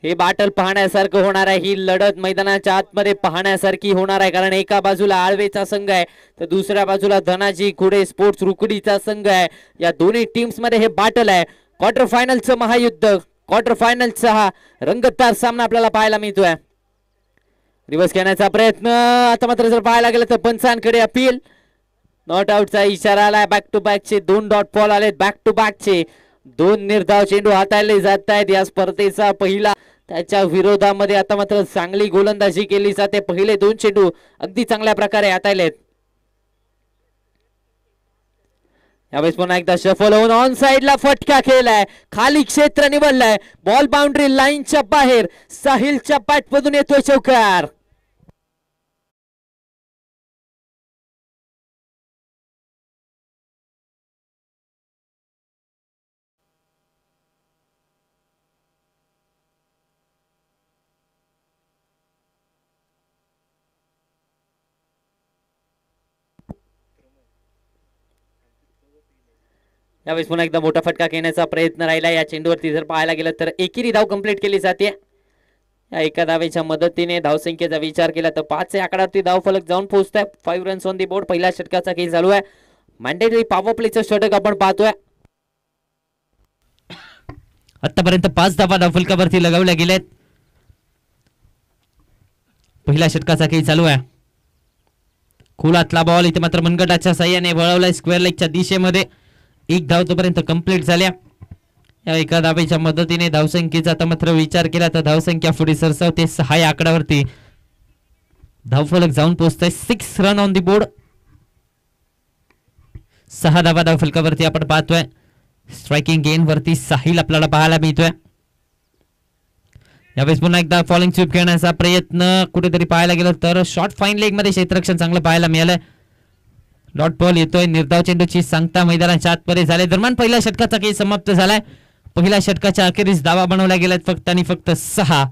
हे बॅटल पाहण्यासारखं होणार आहे. ही लढत मैदानाच्या आतमध्ये पाहण्यासारखी होणार आहे कारण एका बाजूला आळवेचा संघ आहे तर दुसऱ्या बाजूला धनाजी कुडे स्पोर्ट्स रुकडीचा संघ आहे. या दोन्ही टीम्स मध्ये हे बॅटल आहे. क्वार्टर फायनलचं महायुद्ध क्वार्टर फायनलचा हा रंगतदार सामना आपल्याला पाहायला मिळतोय. रिव्हर्स घेण्याचा प्रयत्न आता मात्र जर पाहायला गेलं तर पंचांकडे अपील नॉट आउटचा इशारा आलाय. बॅक टू बॅकचे 2 डॉट बॉल आले. बॅक टू बॅकचे 2 निर्धाव चेंडू हाताळले जात आहेत. या स्पर्धेचा पहिला त्याच्या विरोधामध्ये आता मात्र चांगली गोलंदाजी केली जाते. पहिले 2 चेंडू अगदी चांगल्या प्रकारे हाताळलेत. यावेळेस पुन्हा एकदा शफल होऊन ऑन साइडला फटका खेळलाय. खाली क्षेत्र निवडलाय. बॉल बाउंड्री लाईनच्या बाहेर साहिलच्या बॅटमधून येतोय चौकार. यावेळेस पुन्हा एकदा मोठा फटका घेण्याचा प्रयत्न राहिला. या चेंडूवरती जर पाहायला गेलं तर एकेरी धाव कंप्लीट केली जाते. या एका धावेच्या मदतीने धावसंख्येचा विचार केला तर 5 या आकड्यावरती धाव फलक जाऊन पोहोचतोय. 5 रन्स ऑन दी बोर्ड. पहिल्या षटकाचा खेळ चालू आहे. मॅन्डेटरी पॉवर प्लेचं षटक आपण पाहतोय. आतापर्यंत 5 धावा धावफलकावरती लगावल्या गेल्यात. पहिल्या षटकाचा खेळ चालू आहे. खोलातला बॉल इथे मात्र मनगटाच्या साह्याने वळवलाय स्क्वेअर लेगच्या दिशेमध्ये. 1 धाव तोपर्यंत कंप्लीट झाल्या. या एका धावेच्या मदतीने धावसंख्येचा आता मात्र विचार केला तर धावसंख्या पुढे सरसावते 6 या आकड्यावरती. धावफलक जाऊन पोहोचतोय. 6 रन ऑन दी बोर्ड. 6 धावा धावफलकावरती आपण पाहतोय. स्ट्रायकिंग गेन वरती साहिल आपल्याला पाहायला मिळतोय. यावेळेस पुन्हा एकदा फॉलिंग स्वीप खेळण्याचा प्रयत्न कुठेतरी पाहायला गेलं तर शॉर्ट फाईन लेग मध्ये क्षेत्ररक्षण चांगलं पाहायला मिळालंय. डॉट बॉल येतोय. निर्धाव चेंडूची सांगता मैदानाच्या आतमध्ये झाले. दरम्यान पहिल्या षटकाचा खेळ समाप्त झालाय. पहिल्या षटकाच्या अखेरीस धावा बनवल्या गेल्यात फक्त आणि फक्त 6.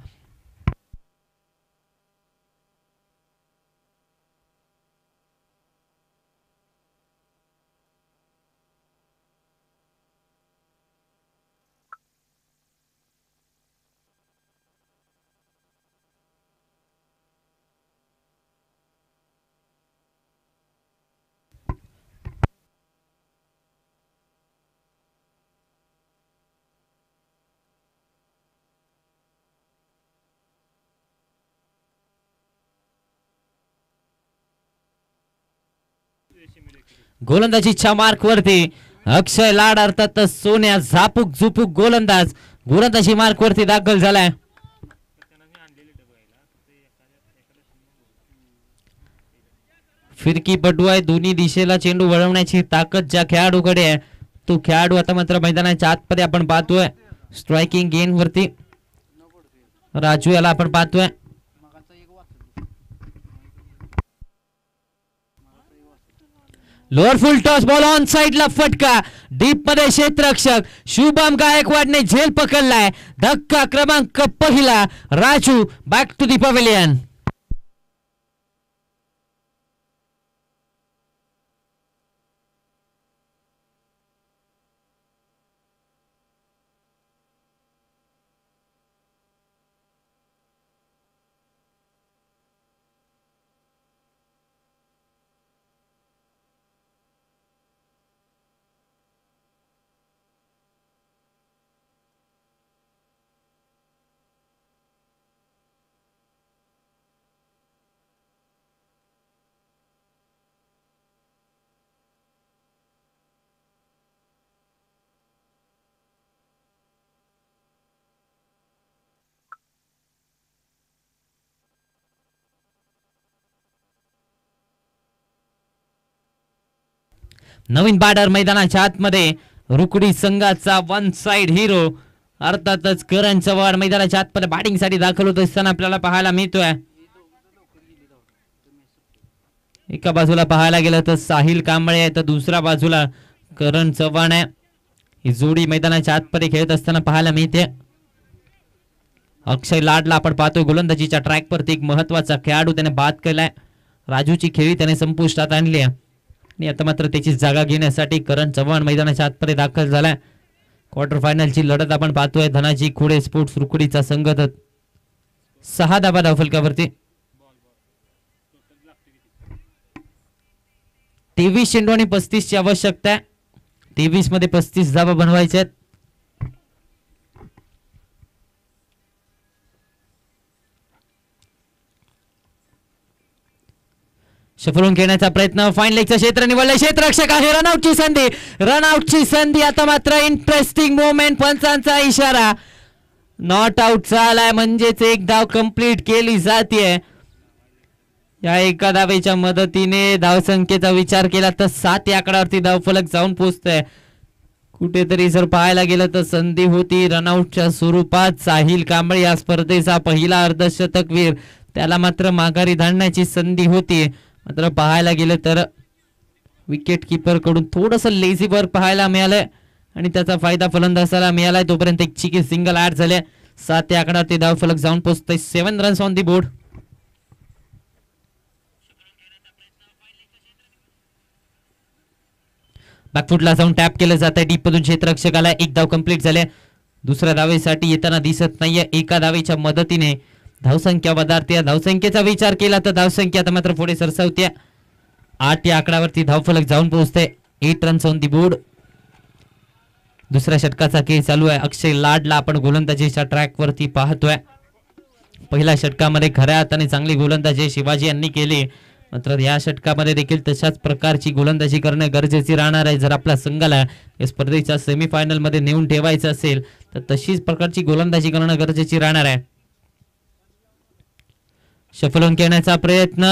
गोलंदाजीच्या मार्क वरती अक्षय लाड अर्थात सोन्या झापूक झुपूक गोलंदाज गोलंदाजी मार्क वरती दाखल झालाय. फिरकी पटू आहे. दोन्ही दिशेला चेंडू वळवण्याची ताकद ज्या खेळाडूकडे आहे तो खेळाडू आता मात्र मैदानाच्या आतमध्ये आपण पाहतोय. स्ट्रायकिंग गेन वरती राजू याला आपण पाहतोय. Lower full toss ball on साइडला फटका डीप मध्ये क्षेत्ररक्षक शुभम गायकवाडने झेल पकडलाय. धक्का क्रमांक पहिला. Raju back to the pavilion. नवीन बॅटर मैदानाच्या आतमध्ये रुकडी संघाचा वन साइड हिरो अर्थातच करण चव्हाण मैदानाच्या आतमध्ये बॅटिंगसाठी दाखल होत असताना आपल्याला पाहायला मिळतोय. एका बाजूला पाहायला गेलं तर साहिल कांबळे आहे तर दुसऱ्या बाजूला करण चव्हाण आहे. ही जोडी मैदानाच्या आतमध्ये खेळत असताना पाहायला मिळते. अक्षय लाडला आपण पाहतोय गोलंदाजीच्या ट्रॅक वरती एक महत्वाचा खेळाडू त्याने बाद केलाय. राजूची खेळी त्याने संपुष्टात आणली आहे आणि आता मात्र त्याची जागा घेण्यासाठी करण चव्हाण मैदानाच्या आतमध्ये दाखल झालाय. क्वार्टर फायनलची लढत आपण पाहतोय. धनाजी खुडे स्पोर्ट्स रुकडीचा संघ 6 धाबा धावफलकावरती. 23 चेंडू आणि 35 ची आवश्यकता आहे. 23 मध्ये 35 धाबा बनवायच्या आहेत. शफलून खेळण्याचा प्रयत्न फाईन लेगचं क्षेत्र निवडलं. क्षेत्ररक्षक आहे. रनआउटची संधी. रनआउटची संधी. आता मात्र इंटरेस्टिंग मोमेंट. पंचांचा इशारा. नॉट आउट झालाय म्हणजेच एक धाव कंप्लीट केली जाते. या एका धावेच्या मदतीने धावसंख्येचा विचार केला तर 7 या आकड्यावरती धावफलक जाऊन पोहोचतोय. कुठेतरी जर पाहायला गेलं तर संधी होती रनआउटच्या स्वरूपात. साहिल कांबळे या स्पर्धेचा पहिला अर्धशतकवीर. त्याला मात्र माघारी धाडण्याची संधी होती. मात्र पाहायला गेलं तर विकेट किपर कडून थोडंसं लेझी वर्क पाहायला मिळालंय आणि त्याचा फायदा फलंदाजाला मिळालाय. तोपर्यंत एक चिकी सिंगल ऍड झाले. 7 या आकड्यावरती धावफलक जाऊन पोहोचतोय. 7 रन्स ऑन दी बोर्ड. बॅकफुटला जाऊन टॅप केलं जात आहे. डीप मधून क्षेत्ररक्षकाला एक धाव कंप्लीट झाले. दुसऱ्या धावेसाठी येताना दिसत नाहीये. एका धावेच्या मदतीने धावसंख्या वधारते. धावसंख्येचा विचार केला तर धावसंख्या आता मात्र पुढे सरसावते. 8 या आकड्यावरती धावफलक जाऊन पोहोचते. 8 रन्स ऑन दी बोर्ड. दुसऱ्या षटकाचा खेळ चालू आहे. अक्षय लाडला आपण गोलंदाजीच्या ट्रॅक वरती पाहतोय. पहिल्या षटकामध्ये खऱ्या अर्थाने चांगली गोलंदाजी शिवाजी यांनी केली. मात्र या षटकामध्ये देखील तशाच प्रकारची गोलंदाजी करणे गरजेचे राहणार आहे. जर आपल्या संघाला या स्पर्धेच्या सेमीफायनल मध्ये नेऊन ठेवायचं असेल तर तशीच प्रकारची गोलंदाजी करणं गरजेची राहणार आहे. शफलून खेळण्याचा प्रयत्न.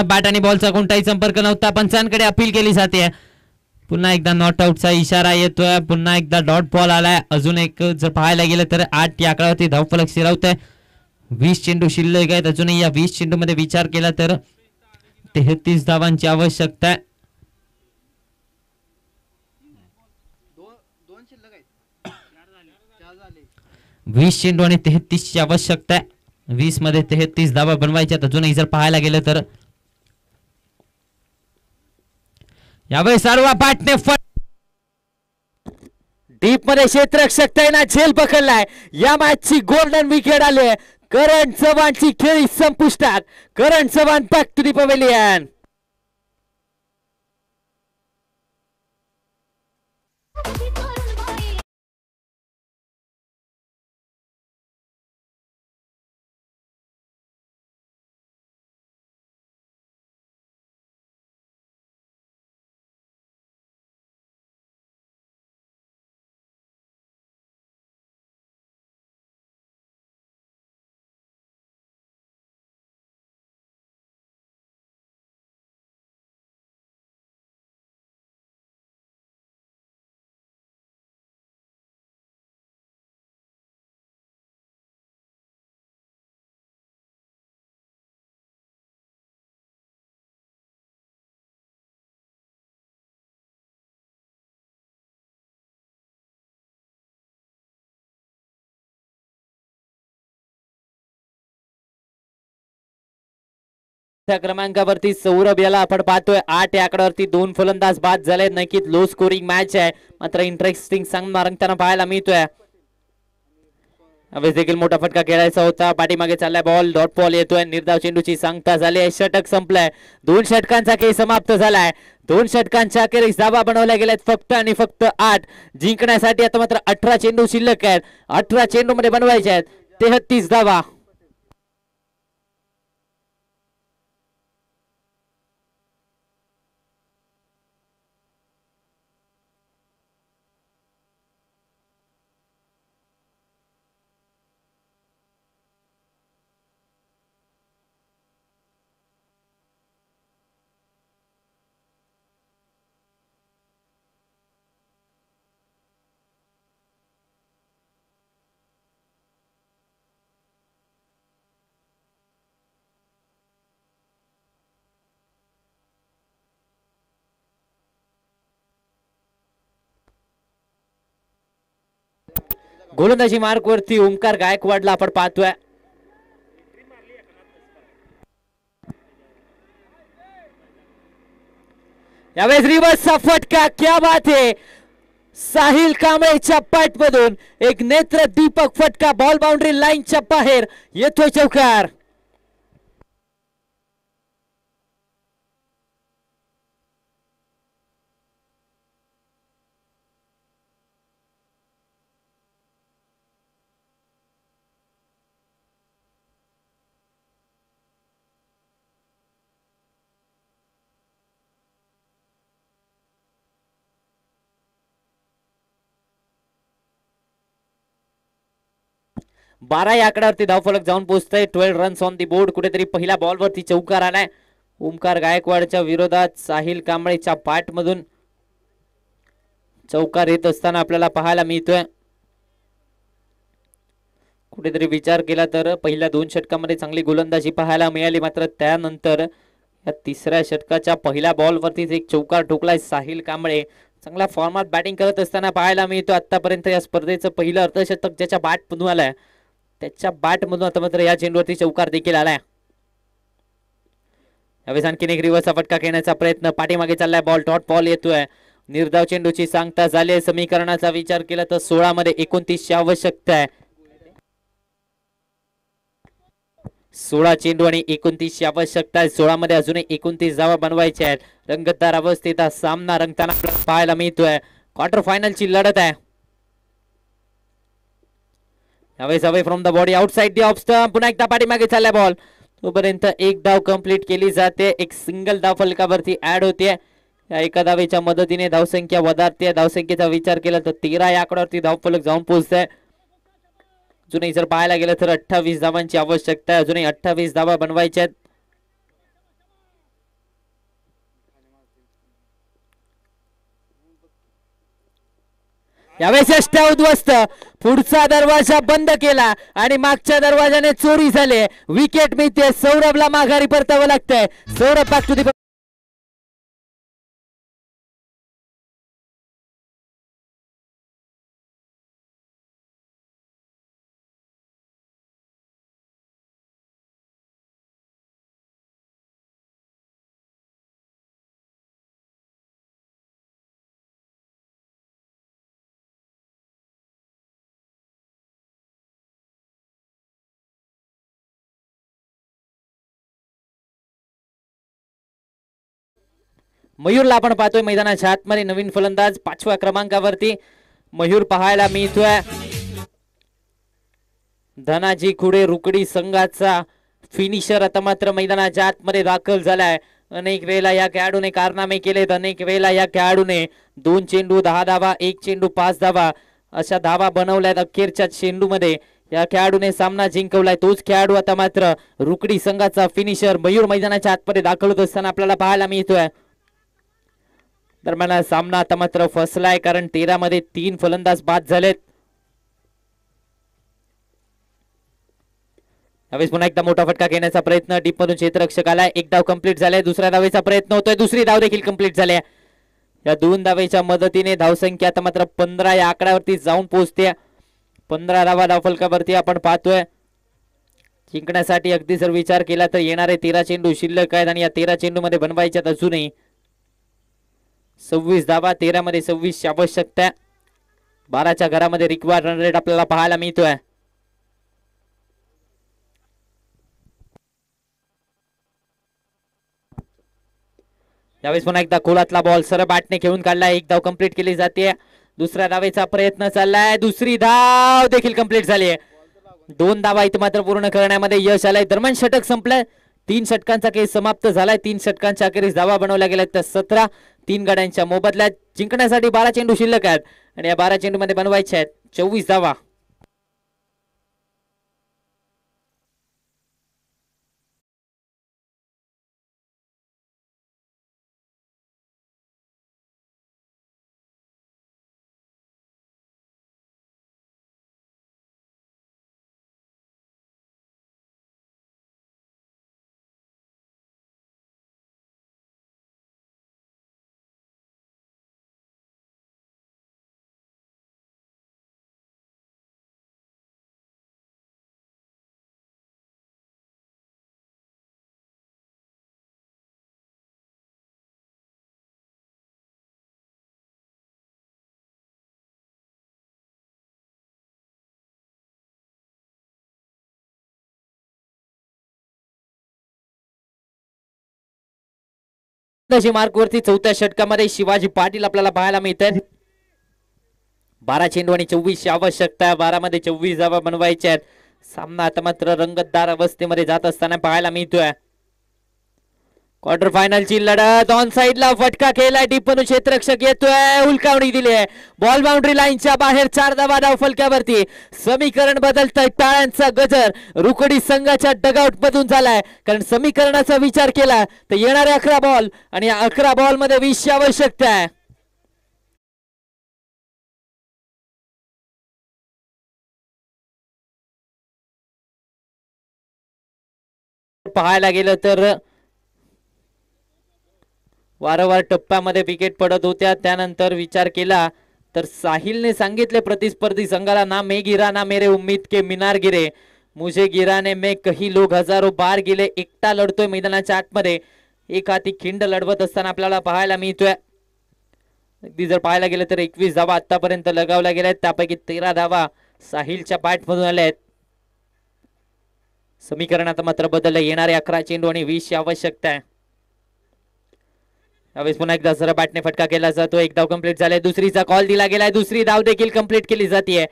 बॅट आणि बॉलचा कोणताही संपर्क नव्हता. पंचांकडे अपील केली जाते. पुन्हा एकदा नॉट आउटचा इशारा येतोय. पुन्हा एकदा डॉट बॉल आलाय. अजून एक जर पाहायला गेलं तर 8 या आकड्यावरती धावफलक शिरावतोय. 20 चेंडू शिल्लक आहेत. अजूनही या 20 चेंडू मध्ये विचार केला तर 33 धावांची आवश्यकता आहे. 20 चेंडू आणि 33 ची आवश्यकता आहे. 20 मध्ये 33 धावा बनवायच्यात. अजूनही जर पाहायला गेलं तर यावेळी सर्व बॅटने डीप मध्ये क्षेत्ररक्षक त्याने झेल पकडलाय. या मॅचची गोल्डन विकेट आली. करण चव्हाणची खेळी संपुष्टात. Karan Chavan back to the pavilion. त्या क्रमांकावरती सौरभ याला आपण पाहतोय. 8 या आकड्यावरती 2 फलंदाज बाद झाले. नक्कीच लो स्कोरिंग मॅच आहे. मात्र इंटरेस्टिंग सामना रंगताना पाहायला मिळतोय. यावेळेस देखील मोठा फटका खेळायचा होता. पाठीमागे चाललाय बॉल. डॉट बॉल येतोय. निर्धाव चेंडूची सांगता झाली आहे. षटक संपलाय. 2 षटकांचा खेळ समाप्त झालाय. 2 षटकांच्या अखेरीस धावा बनवल्या गेल्यात फक्त आणि फक्त 8. जिंकण्यासाठी आता मात्र 18 चेंडू शिल्लक आहेत. 18 चेंडू मध्ये बनवायचे आहेत 33 धावा. गोलंदाजी मार्क वरती ओमकार गायकवाडला आपण पाहतोय. यावेळेस रिव्हर्सचा फटका, क्या बात आहे. साहिल कांबळेच्या पाठ मधून एक नेत्र दीपक फटका, बॉल बाउंड्री लाईनच्या बाहेर येतोय चौकार. बारा या आकड्यावरती धावफलक जाऊन पोहोचतंय. 12 रन्स ऑन दी बोर्ड. कुठेतरी पहिल्या बॉलवरती चौकार आलाय. ओमकार गायकवाडच्या विरोधात साहिल कांबळेच्या बॅट मधून चौकार येत असताना आपल्याला पाहायला मिळतोय. कुठेतरी विचार केला तर पहिल्या 2 षटकामध्ये चांगली गोलंदाजी पाहायला मिळाली, मात्र त्यानंतर या तिसऱ्या षटकाच्या पहिल्या बॉलवरतीच एक चौकार ठोकलाय साहिल कांबळे. चांगल्या फॉर्मात बॅटिंग करत असताना पाहायला मिळतो. आतापर्यंत या स्पर्धेचं पहिलं अर्धशतक ज्याच्या बॅट मधून आलंय, त्याच्या बॅट मधून आता मात्र या चेंडूवरती चौकार देखील आलाय. यावेळेस आणखीन एक रिव्हर्सचा फटका घेण्याचा प्रयत्न, पाठीमागे चाललाय बॉल, डॉट बॉल येतोय. निर्धाव चेंडूची सांगता झाली. समीकरणाचा विचार केला तर 16 मध्ये 29 ची आवश्यकता आहे. 16 चेंडू आणि 29 ची आवश्यकता आहे. 16 मध्ये अजूनही 29 धावा बनवायच्या आहेत. रंगतदार अवस्थेत हा सामना रंगताना पाहायला मिळतोय. क्वार्टर फायनलची लढत आहे. यावेळेस away from the body, outside the off stump. पुन्हा एकदा पाठीमागे चाललाय बॉल, तोपर्यंत एक धाव कंप्लीट केली जाते. एक सिंगल धाव फलकावरती ऍड होते. या एका धावेच्या मदतीने धावसंख्या वधारते. धावसंख्येचा विचार केला तर 13 या आकड्यावरती धाव फलक जाऊन पोहोचतंय. अजूनही जर पाहायला गेलं तर 28 धावांची आवश्यकता आहे. अजूनही 28 धावा बनवायच्या आहेत. यावेळेस यष्टा उद्ध्वस्त, पुढचा दरवाजा बंद केला आणि मागच्या दरवाजाने चोरी झाली. विकेट मिळते. सौरभला माघारी परतावं लागतंय. सौरभ बॅक टू दी मयूरला आपण पाहतोय मैदानाच्या आतमध्ये. नवीन फलंदाज 5व्या क्रमांकावरती मयूर पाहायला मिळतोय. धनाजी खुडे रुकडी संघाचा फिनिशर आता मात्र मैदानाच्या आतमध्ये दाखल झालाय. अनेक वेळेला या खेळाडूने कारनामे केलेत. अनेक वेळेला या खेळाडूने 2 चेंडू 10 धावा, 1 चेंडू 5 धावा अशा धावा बनवल्यात. अखेरच्या चेंडूमध्ये या खेळाडूने सामना जिंकवलाय. तोच खेळाडू आता मात्र रुकडी संघाचा फिनिशर मयूर मैदानाच्या आतमध्ये दाखल होत असताना आपल्याला पाहायला मिळतोय. दरम्यान सामना आता मात्र फसलाय, कारण 13 मध्ये 3 फलंदाज बाद झालेत. यावेळेस पुन्हा एकदा मोठा फटका घेण्याचा प्रयत्न, डीप मधून क्षेत्ररक्षक आलाय. एक धाव कंप्लीट झालाय. दुसऱ्या धावेचा प्रयत्न होतोय. दुसरी धाव देखील कंप्लीट झाली. या 2 धावेच्या मदतीने धावसंख्या आता मात्र 15 या आकड्यावरती जाऊन पोहोचते. 15 धावा धावफलकावरती आपण पाहतोय. जिंकण्यासाठी अगदी जर विचार केला तर येणारे 13 चेंडू शिल्लक आहेत आणि या 13 चेंडू मध्ये बनवायच्यात अजूनही 26 धावा. 13 मध्ये 26 ची आवश्यकता. 12च्या घरामध्ये रिक्वायर्ड रन रेट आपल्याला पाहायला मिळतोय. यावेळेस पुन्हा एकदा खोलातला बॉल सरळ बॅटने खेळून काढलाय. एक धाव कंप्लीट केली जाते. दुसऱ्या धावेचा प्रयत्न चाललाय. दुसरी धाव देखील कंप्लीट झाली आहे. 2 धावा इथे मात्र पूर्ण करण्यामध्ये यश आलंय. दरम्यान षटक संपलंय. 3 षटकांचा खेळ समाप्त झालाय. 3 षटकांच्या अखेरीस धावा बनवल्या गेल्या तर 17. 3 गड्यांच्या मोबदल्यात जिंकण्यासाठी 12 चेंडू शिल्लक आहेत आणि या 12 चेंडू मध्ये बनवायच्या आहेत 24 धावा. तशी मार्क वरती चौथ्या षटकामध्ये शिवाजी पाटील आपल्याला पाहायला मिळत आहेत. 12 चेंडू आणि 24 आवश्यकता. 12 मध्ये 24 धावा बनवायच्या आहेत. सामना आता मात्र रंगतदार अवस्थेमध्ये जात असताना पाहायला मिळतोय. क्वार्टर फायनलची लढत. ऑन साइडला फटका खेळलाय, डीपमधून क्षेत्ररक्षक येतोय, हुलकावणी दिली आहे. बॉल बाउंड्री लाईनच्या बाहेर. 4 धावा धाव फलकावरती. समीकरण बदलतंय. टाळ्यांचा गजर रुकडी संघाच्या डगआउट मधून झालाय, कारण समीकरणाचा विचार केला तर येणारे 11 बॉल आणि 11 बॉल मध्ये 20 ची आवश्यकता आहे. पाहायला गेलं तर वारंवार टप्प्यामध्ये विकेट पडत होत्या. त्यानंतर विचार केला तर साहिलने सांगितले प्रतिस्पर्धी संघाला, ना मैं गिरा ना मेरे उम्मीद के मीनार गिरे, मुझे गिराने में कही लोग हजारों बार गेले. एकटा लढतोय मैदानाच्या आतमध्ये. एक हाती खिंड लढवत असताना आपल्याला पाहायला मिळतोय. अगदी जर पाहायला गेलं तर 21 धावा आतापर्यंत लगावल्या गेल्या आहेत. त्यापैकी 13 धावा साहिलच्या बॅट मधून आल्या आहेत. समीकरणात मात्र बदल. येणारे 11 चेंडू आणि 20 ची आवश्यकता आहे. यावेळेस पुन्हा एकदा जरा बॅटने फटका केला जातो. एक धाव कंप्लीट झालाय. दुसरीचा कॉल दिला गेलाय. दुसरी धाव देखील कंप्लीट केली जाते.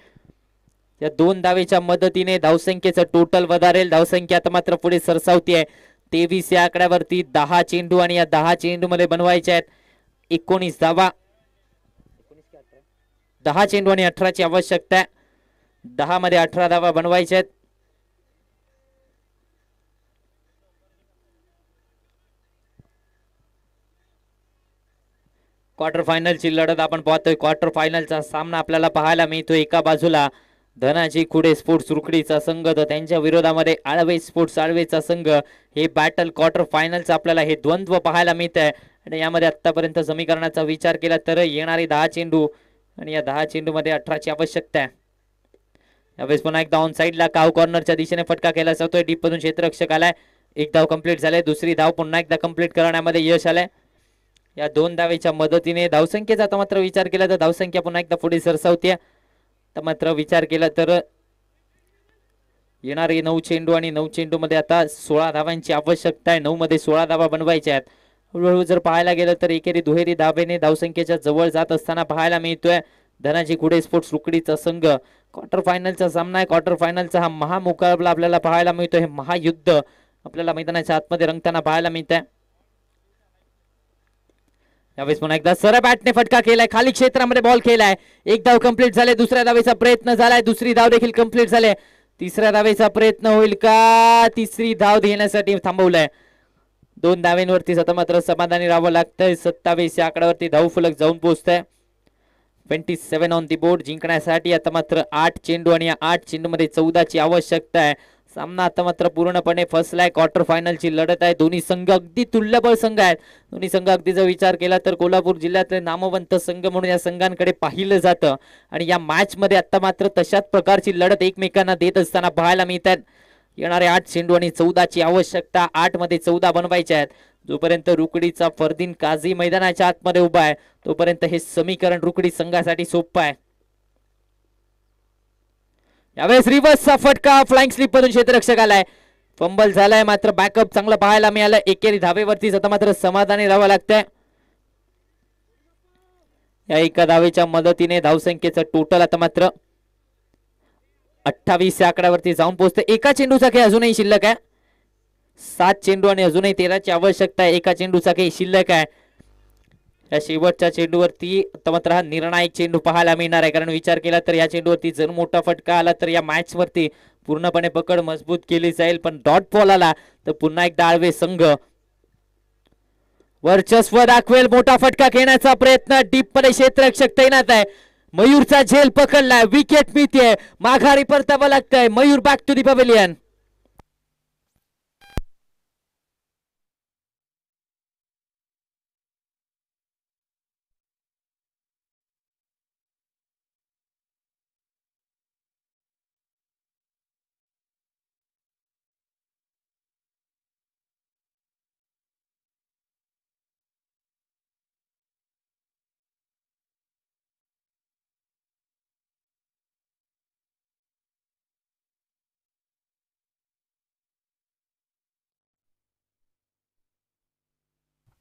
या 2 धावेच्या मदतीने धावसंख्येचं टोटल वधारेल. धावसंख्या आता मात्र पुढे सरसावतीये. 23 या आकड्यावरती. 10 चेंडू आणि या 10 चेंडू मध्ये बनवायचे आहेत 19 धावा. 10 चेंडू आणि 18 ची आवश्यकता आहे. 10 मध्ये 18 धावा बनवायच्या आहेत. क्वार्टर फायनलची लढत आपण पाहतोय. क्वार्टर फायनलचा सामना आपल्याला पाहायला मिळतोय. एका बाजूला धनाजी खुडे स्पोर्ट्स रुकडीचा संघ, तर त्यांच्या विरोधामध्ये आळवे स्पोर्ट्स आळवेचा संघ. हे बॅटल क्वार्टर फायनलचं आपल्याला हे द्वंद्व पाहायला मिळत आहे. आणि यामध्ये आतापर्यंत समीकरणाचा विचार केला तर येणारी 10 चेंडू आणि या 10 चेंडू मध्ये 18 ची आवश्यकता आहे. यावेळेस पुन्हा एकदा ऑन साइडला काव कॉर्नरच्या दिशेने फटका केला जातोय. डीप मधून क्षेत्ररक्षक आलाय. एक धाव कंप्लीट झालाय. दुसरी धाव पुन्हा एकदा कंप्लीट करण्यामध्ये यश आलंय. या 2 धावेच्या मदतीने धावसंख्येचा आता मात्र विचार केला तर धावसंख्या पुन्हा एकदा पुढे सरसावते. तर मात्र विचार केला तर येणारे 9 चेंडू आणि 9 चेंडू मध्ये आता 16 धावांची आवश्यकता आहे. 9 मध्ये 16 धावा बनवायच्या आहेत. हळूहळू जर पाहायला गेलं तर एकेरी दुहेरी धावेने धावसंख्येच्या जवळ जात असताना पाहायला मिळतोय. धनाजी खुडे स्पोर्ट्स रुकडीचा संघ. क्वार्टर फायनलचा सामना आहे. क्वार्टर फायनलचा हा महामुकाबला आपल्याला पाहायला मिळतोय. हे महायुद्ध आपल्याला मैदानाच्या आतमध्ये रंगताना पाहायला मिळत आहे. यावेळेस पुन्हा एकदा सरळ बॅटने फटका केलाय. खाली क्षेत्रामध्ये बॉल खेळलाय. एक धाव कंप्लीट झाले. दुसऱ्या धावेचा प्रयत्न झालाय. दुसरी धाव देखील कंप्लीट झाले. तिसऱ्या धावेचा प्रयत्न होईल का? तिसरी धाव घेण्यासाठी थांबवलाय. 2 धावेंवरती आता मात्र समाधानी राहावं लागतंय. 27 या आकड्यावरती धाव फलक जाऊन पोहोचतंय. 27 ऑन दी बोर्ड. जिंकण्यासाठी आता मात्र 8 चेंडू आणि या 8 चेंडू मध्ये 14 ची आवश्यकता आहे. सामना आता मात्र पूर्णपणे फसलाय. क्वार्टर फायनलची लढत आहे. दोन्ही संघ अगदी तुल्यबळ संघ आहेत. दोन्ही संघ अगदी जर विचार केला तर कोल्हापूर जिल्ह्यातले नामवंत संघ म्हणून या संघांकडे पाहिलं जातं. आणि या मॅच मध्ये आता मात्र तशाच प्रकारची लढत एकमेकांना देत असताना पाहायला मिळतात. येणारे 8 चेंडू आणि 14 ची आवश्यकता. 8 मध्ये 14 बनवायच्या आहेत. जोपर्यंत रुकडीचा फरदीन काझी मैदानाच्या आतमध्ये उभा आहे तोपर्यंत हे समीकरण रुकडी संघासाठी सोपं आहे. यावेळेस रिव्हर्सचा फटका. फ्लाइंग स्लिप मधून क्षेत्ररक्षक आलाय. फंबल झालाय. मात्र बॅकअप चांगला पाहायला मिळालं. एकेरी धावेवरतीच आता मात्र समाधानी राहावं लागतंय. या एका धावेच्या मदतीने धावसंख्येचं टोटल आता मात्र 28 या आकड्यावरती जाऊन पोहोचते. एका चेंडूचा खेळ अजूनही शिल्लक आहे. 7 चेंडू आणि अजूनही 13 ची आवश्यकता आहे. एका चेंडूचा खेळ शिल्लक आहे. या शेवटच्या चेंडूवरती आता मात्र हा निर्णायक चेंडू पाहायला मिळणार आहे. कारण विचार केला तर या चेंडूवरती जर मोठा फटका आला तर या मॅच वरती पूर्णपणे पकड मजबूत केली जाईल. पण डॉट बॉल आला तर पुन्हा एकदा आळवे संघ वर्चस्व दाखवेल. मोठा फटका घेण्याचा प्रयत्न. डीप मध्ये क्षेत्ररक्षक तैनात आहे. मयूरचा झेल पकडलाय. विकेट मिळते. माघारी परतावं लागतंय. Mayur back to the pavilion.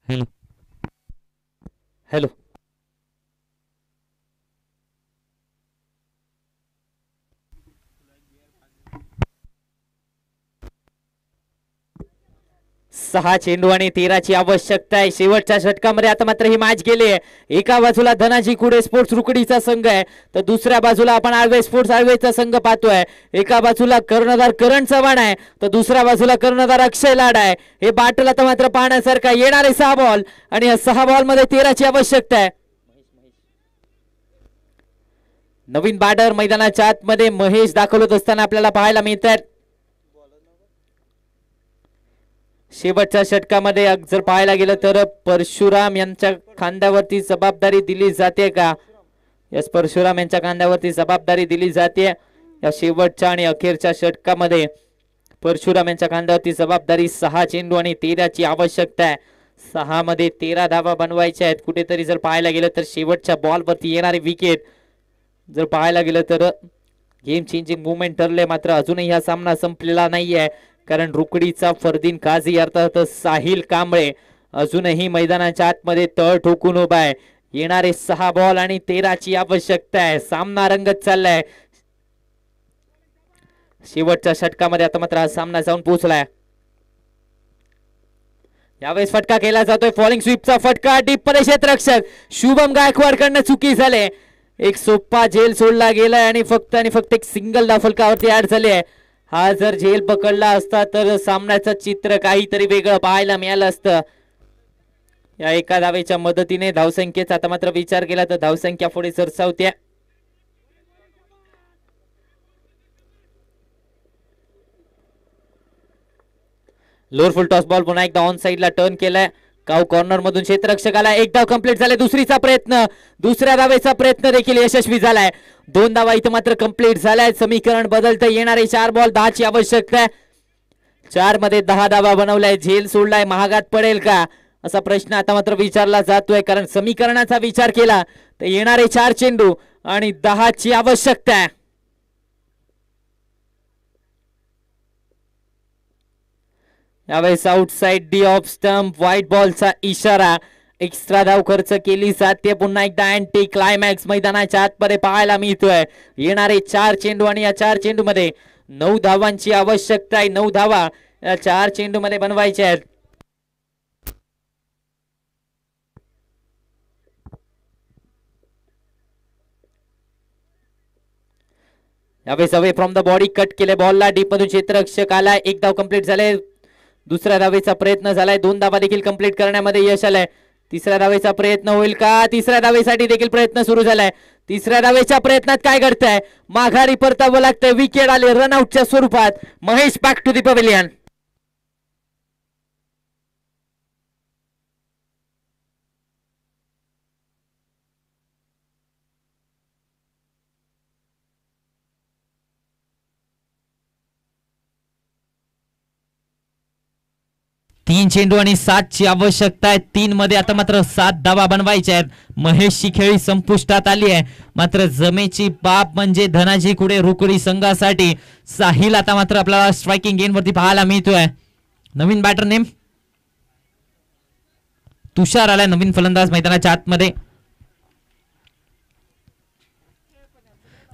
Hello. Hello. सहा चेंडू आणि 13ची आवश्यकता आहे शेवटच्या षटकामध्ये. आता मात्र ही मॅच गेली आहे. एका बाजूला धनाजी कुडे स्पोर्ट्स रुकडीचा संघ आहे, तर दुसऱ्या बाजूला आपण आळवे स्पोर्ट्स आळवेचा संघ पाहतोय. एका बाजूला कर्णधार करण चव्हाण आहे, तर दुसऱ्या बाजूला कर्णधार अक्षय लाड आहे. हे बाटल आता मात्र पाहण्यासारखा. येणारे 6 बॉल आणि या 6 बॉल मध्ये 13ची आवश्यकता आहे. नवीन बॅटर मैदानाच्या आतमध्ये महेश दाखवत असताना आपल्याला पाहायला मिळतात. शेवटच्या षटकामध्ये जर पाहायला गेलं तर परशुराम यांच्या खांद्यावरती जबाबदारी दिली जाते का? यस, परशुराम यांच्या खांद्यावरती जबाबदारी दिली जाते. या शेवटच्या आणि अखेरच्या षटकामध्ये परशुराम यांच्या खांद्यावरती जबाबदारी. 6 चेंडू आणि 13ची आवश्यकता आहे. 6 मध्ये 13 धावा बनवायच्या आहेत. कुठेतरी जर पाहायला गेलं तर शेवटच्या बॉलवरती येणारी विकेट जर पाहायला गेलं तर गेम चेंजिंग मुवमेंट ठरले. मात्र अजूनही हा सामना संपलेला नाहीये, कारण रुकडीचा फरदीन काझी अर्थात साहिल कांबळे अजूनही मैदानाच्या आतमध्ये तळ ठोकून उभा आहे. येणारे 6 बॉल आणि 13ची आवश्यकता आहे. सामना रंगत चाललाय. शेवटच्या षटकामध्ये आता मात्र हा सामना जाऊन पोहोचलाय. यावेळेस फटका केला जातोय. फॉलिंग स्वीपचा फटका. डीप मध्ये क्षेत्ररक्षक शुभम गायकवाड कडनं चुकी झाले. एक सोपा झेल सोडला गेलाय आणि फक्त एक सिंगल धाव फलकावरती ऍड झाली आहे. हा जर झेल पकडला असता तर सामन्याचं चित्र काहीतरी वेगळं पाहायला मिळालं असतं. या एका धावेच्या मदतीने धावसंख्येचा आता मात्र विचार केला तर धावसंख्या पुढे सरसावते. लोअर फुल टॉस बॉल पुन्हा एकदा ऑन साइडला टर्न केलाय. काव कॉर्नर मधून क्षेत्ररक्षकाला एक धाव कंप्लीट झाले. दुसऱ्या धावेचा प्रयत्न देखील यशस्वी झालाय. 2 धावा इथं मात्र कंप्लीट झालाय. समीकरण बदलतं. येणारे 4 बॉल 10ची आवश्यकता आहे. 4 मध्ये 10 धावा बनवलाय. झेल सोडलाय. महागात पडेल का असा प्रश्न आता मात्र विचारला जातोय, कारण समीकरणाचा विचार केला तर येणारे 4 चेंडू आणि 10ची आवश्यकता आहे. यावेळेस outside D off stump white बॉलचा इशारा. एक्स्ट्रा धाव खर्च केली जाते. पुन्हा एकदा अँटी क्लायमॅक्स मैदानाच्या आतमध्ये पाहायला मिळतोय. येणारे 4 चेंडू आणि या 4 चेंडू मध्ये 9 धावांची आवश्यकता आहे. 9 धावा या 4 चेंडू मध्ये बनवायच्या आहेत. यावेळेस away from the body cut केले बॉलला. डीप मधून क्षेत्ररक्षक आला. 1 धाव कंप्लीट झाले. दुसऱ्या धावेचा प्रयत्न झालाय. 2 धावा देखील कंप्लीट करण्यामध्ये यश आलंय. तिसऱ्या धावेचा प्रयत्न होईल का? तिसऱ्या धावेसाठी देखील प्रयत्न सुरू झालाय. तिसऱ्या धावेच्या प्रयत्नात काय घडतंय? माघारी परतावं लागतंय. विकेट आले रनआउटच्या स्वरूपात. Mahesh back to the pavilion. तीन चेंडू आणि 7ची आवश्यकता आहे. 3 मध्ये आता मात्र 7 धावा बनवायच्या आहेत. महेशची खेळी संपुष्टात आली आहे. मात्र जमेची बाब म्हणजे धनाजी कुडे रुकडी संघासाठी साहिल आता मात्र आपल्याला स्ट्रायकिंग गेन वरती पाहायला मिळतोय. नवीन बॅटर नेम तुषार आलाय. नवीन फलंदाज मैदानाच्या आतमध्ये.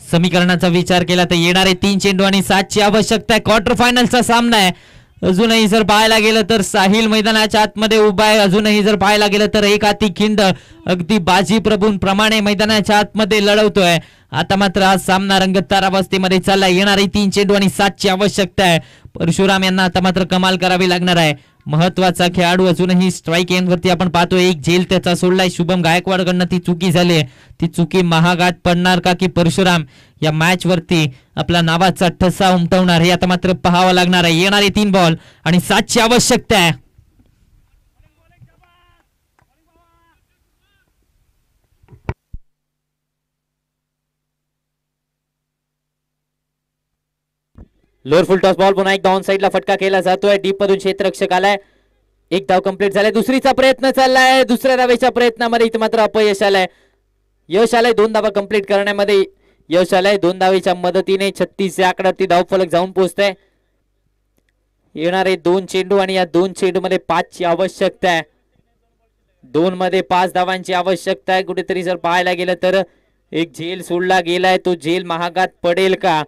समीकरणाचा विचार केला तर येणारे 3 चेंडू आणि 7ची आवश्यकता आहे. क्वार्टर फायनलचा सामना आहे. अजूनही जर पाहायला गेलं तर साहिल मैदानाच्या आतमध्ये उभा आहे. अजूनही जर पाहायला गेलं तर एक हाती खिंड अगदी बाजी प्रभूंप्रमाणे मैदानाच्या आतमध्ये लढवतोय. आता मात्र हा सामना रंगतदारावस्थेमध्ये चाललाय. येणारे 3 चेंडू आणि 7ची आवश्यकता आहे. परशुराम यांना आता मात्र कमाल करावी लागणार आहे. महत्वाचा खेळाडू अजूनही स्ट्राईक एंडवरती आपण पाहतोय. एक झेल त्याचा सोडलाय शुभम गायकवाडकडनं. ती चुकी झाली. ती चुकी महागात पडणार का की परशुराम या मॅच वरती आपला नावाचा ठसा उमटवणार हे आता मात्र पाहावं लागणार आहे. येणारे 3 बॉल आणि 7ची आवश्यकता आहे. लोअर फुल टॉस बॉल पुन्हा एकदा ऑन साइडला फटका केला जातोय. डीप मधून क्षेत्ररक्षक आलाय. 1 धाव कंप्लीट झालाय. दुसरीचा प्रयत्न चाललाय. दुसऱ्या धावेच्या प्रयत्नामध्ये इथं मात्र अपयश आलंय. 2 धावा कंप्लीट करण्यामध्ये यश आलंय. 2 धावेच्या मदतीने 36 या आकड्यावरती धावफलक जाऊन पोहोचतंय. येणारे 2 चेंडू आणि या 2 चेंडू मध्ये 5ची आवश्यकता आहे. 2 मध्ये 5 धावांची आवश्यकता आहे. कुठेतरी जर पाहायला गेलं तर एक झेल सोडला गेलाय, तो झेल महागात पडेल का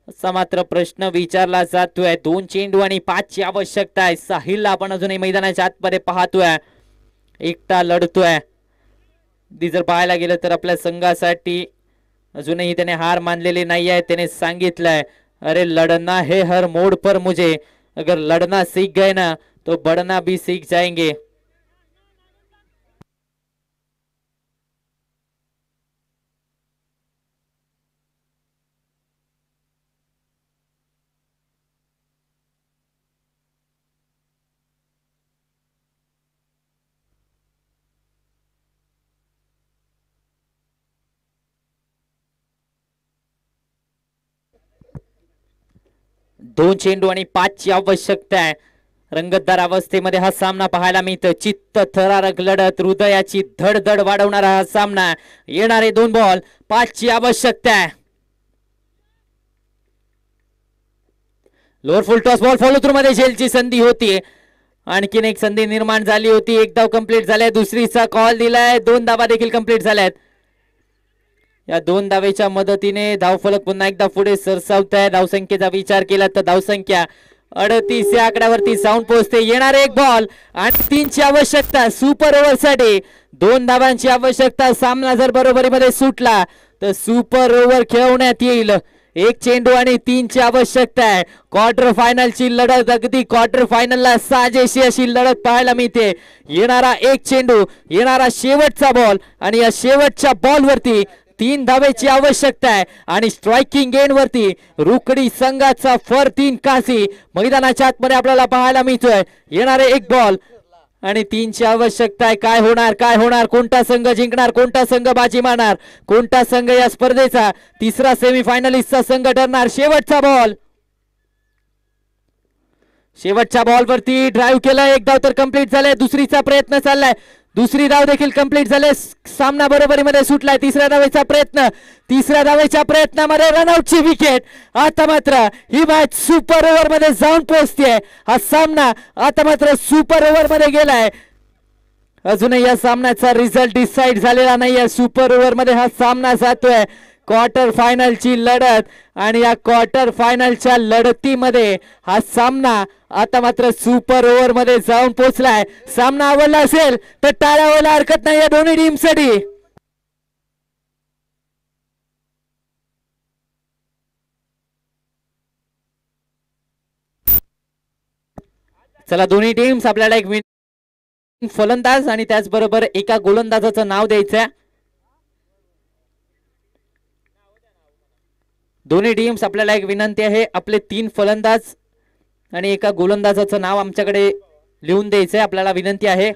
असा मात्र प्रश्न विचारला जातोय. 2 चेंडू आणि 5 ची आवश्यकता आहे. साहिलला आपण अजूनही मैदानाच्या आतमध्ये पाहतोय, एकटा लढतोय. जर पाहायला गेलं तर आपल्या संघासाठी अजूनही त्याने हार मानलेली नाही आहे. त्याने सांगितलंय अरे लढना है हर मोड़ पर मुझे, अगर लड़ना सीख गए ना तो बढ़ना भी सीख जाएंगे. दोन चेंडू आणि 5 ची आवश्यकता आहे. रंगतदार अवस्थेमध्ये हा सामना पाहायला मिळतो. चित्त थरारक लढत, हृदयाची धडधड वाढवणारा हा सामना. येणारे 2 बॉल, 5 ची आवश्यकता आहे. लोअर फुल टॉस बॉल फॉलो थ्रू मध्ये झेलची संधी होती. आणखीन एक संधी निर्माण झाली होती. एक धाव कंप्लीट झालाय, दुसरीचा कॉल दिलाय, 2 धावा देखील कंप्लीट झाल्यात. या 2 धावेच्या मदतीने धावफलक पुन्हा एकदा पुढे सरसावत आहे. धावसंख्येचा विचार केला तर धावसंख्या 38 या आकड्यावरती जाऊन पोहोचते. येणारे 1 बॉल आणि 3 ची आवश्यकता सुपर ओव्हर साठी. 2 धावांची आवश्यकता. सामना जर बरोबरीमध्ये सुटला तर सुपर ओव्हर खेळवण्यात येईल. 1 चेंडू आणि 3 ची आवश्यकता आहे. क्वार्टर फायनलची लढत, अगदी क्वार्टर फायनलला साजेशी अशी लढत पाहायला मिळते. येणारा 1 चेंडू, येणारा शेवटचा बॉल आणि या शेवटच्या बॉल वरती 3 धावेची आवश्यकता आहे. आणि स्ट्रायकिंग एंड वरती रुकडी संघाचा फर 3 कासी मैदानाच्या आतमध्ये आपल्याला पाहायला मिळतोय. येणारे 1 बॉल आणि 3 ची आवश्यकता आहे. काय होणार, काय होणार, कोणता संघ जिंकणार, कोणता संघ बाजी मारणार, कोणता संघ या स्पर्धेचा तिसरा सेमीफायनलिस्टचा संघ ठरणार. शेवटचा बॉल, शेवटच्या बॉल वरती ड्राईव्ह केलाय. 1 धाव तर कंप्लीट झालाय, दुसरीचा प्रयत्न चाललाय, दुसरी धाव देखील कंप्लीट झाले. सामना बरोबरीमध्ये सुटलाय. तिसऱ्या धावेचा प्रयत्न, तिसऱ्या धावेच्या प्रयत्नामध्ये रनआउटची विकेट. आता मात्र ही मॅच सुपर ओव्हर मध्ये जाऊन पोहोचते. हा सामना आता मात्र सुपर ओव्हर मध्ये गेलाय. अजूनही या सामन्याचा रिझल्ट डिसाइड झालेला नाहीये. सुपर ओव्हर मध्ये हा सामना जातोय. क्वार्टर फायनलची लढत आणि या क्वार्टर फायनलच्या लढतीमध्ये हा सामना आता मात्र सुपर ओव्हर मध्ये जाऊन पोहोचलाय. सामना आवडला असेल तर टाळ्या व्हायला हरकत नाही या दोन्ही टीमसाठी. चला, दोन्ही टीम्स आपल्याला एक फलंदाज आणि त्याचबरोबर एका गोलंदाजाचं नाव द्यायचंय. दोन्ही टीम्स आपल्याला एक विनंती आहे, आपले 3 फलंदाज आणि एका गोलंदाजाचं नाव आमच्याकडे लिहून द्यायचंय. आपल्याला विनंती आहे.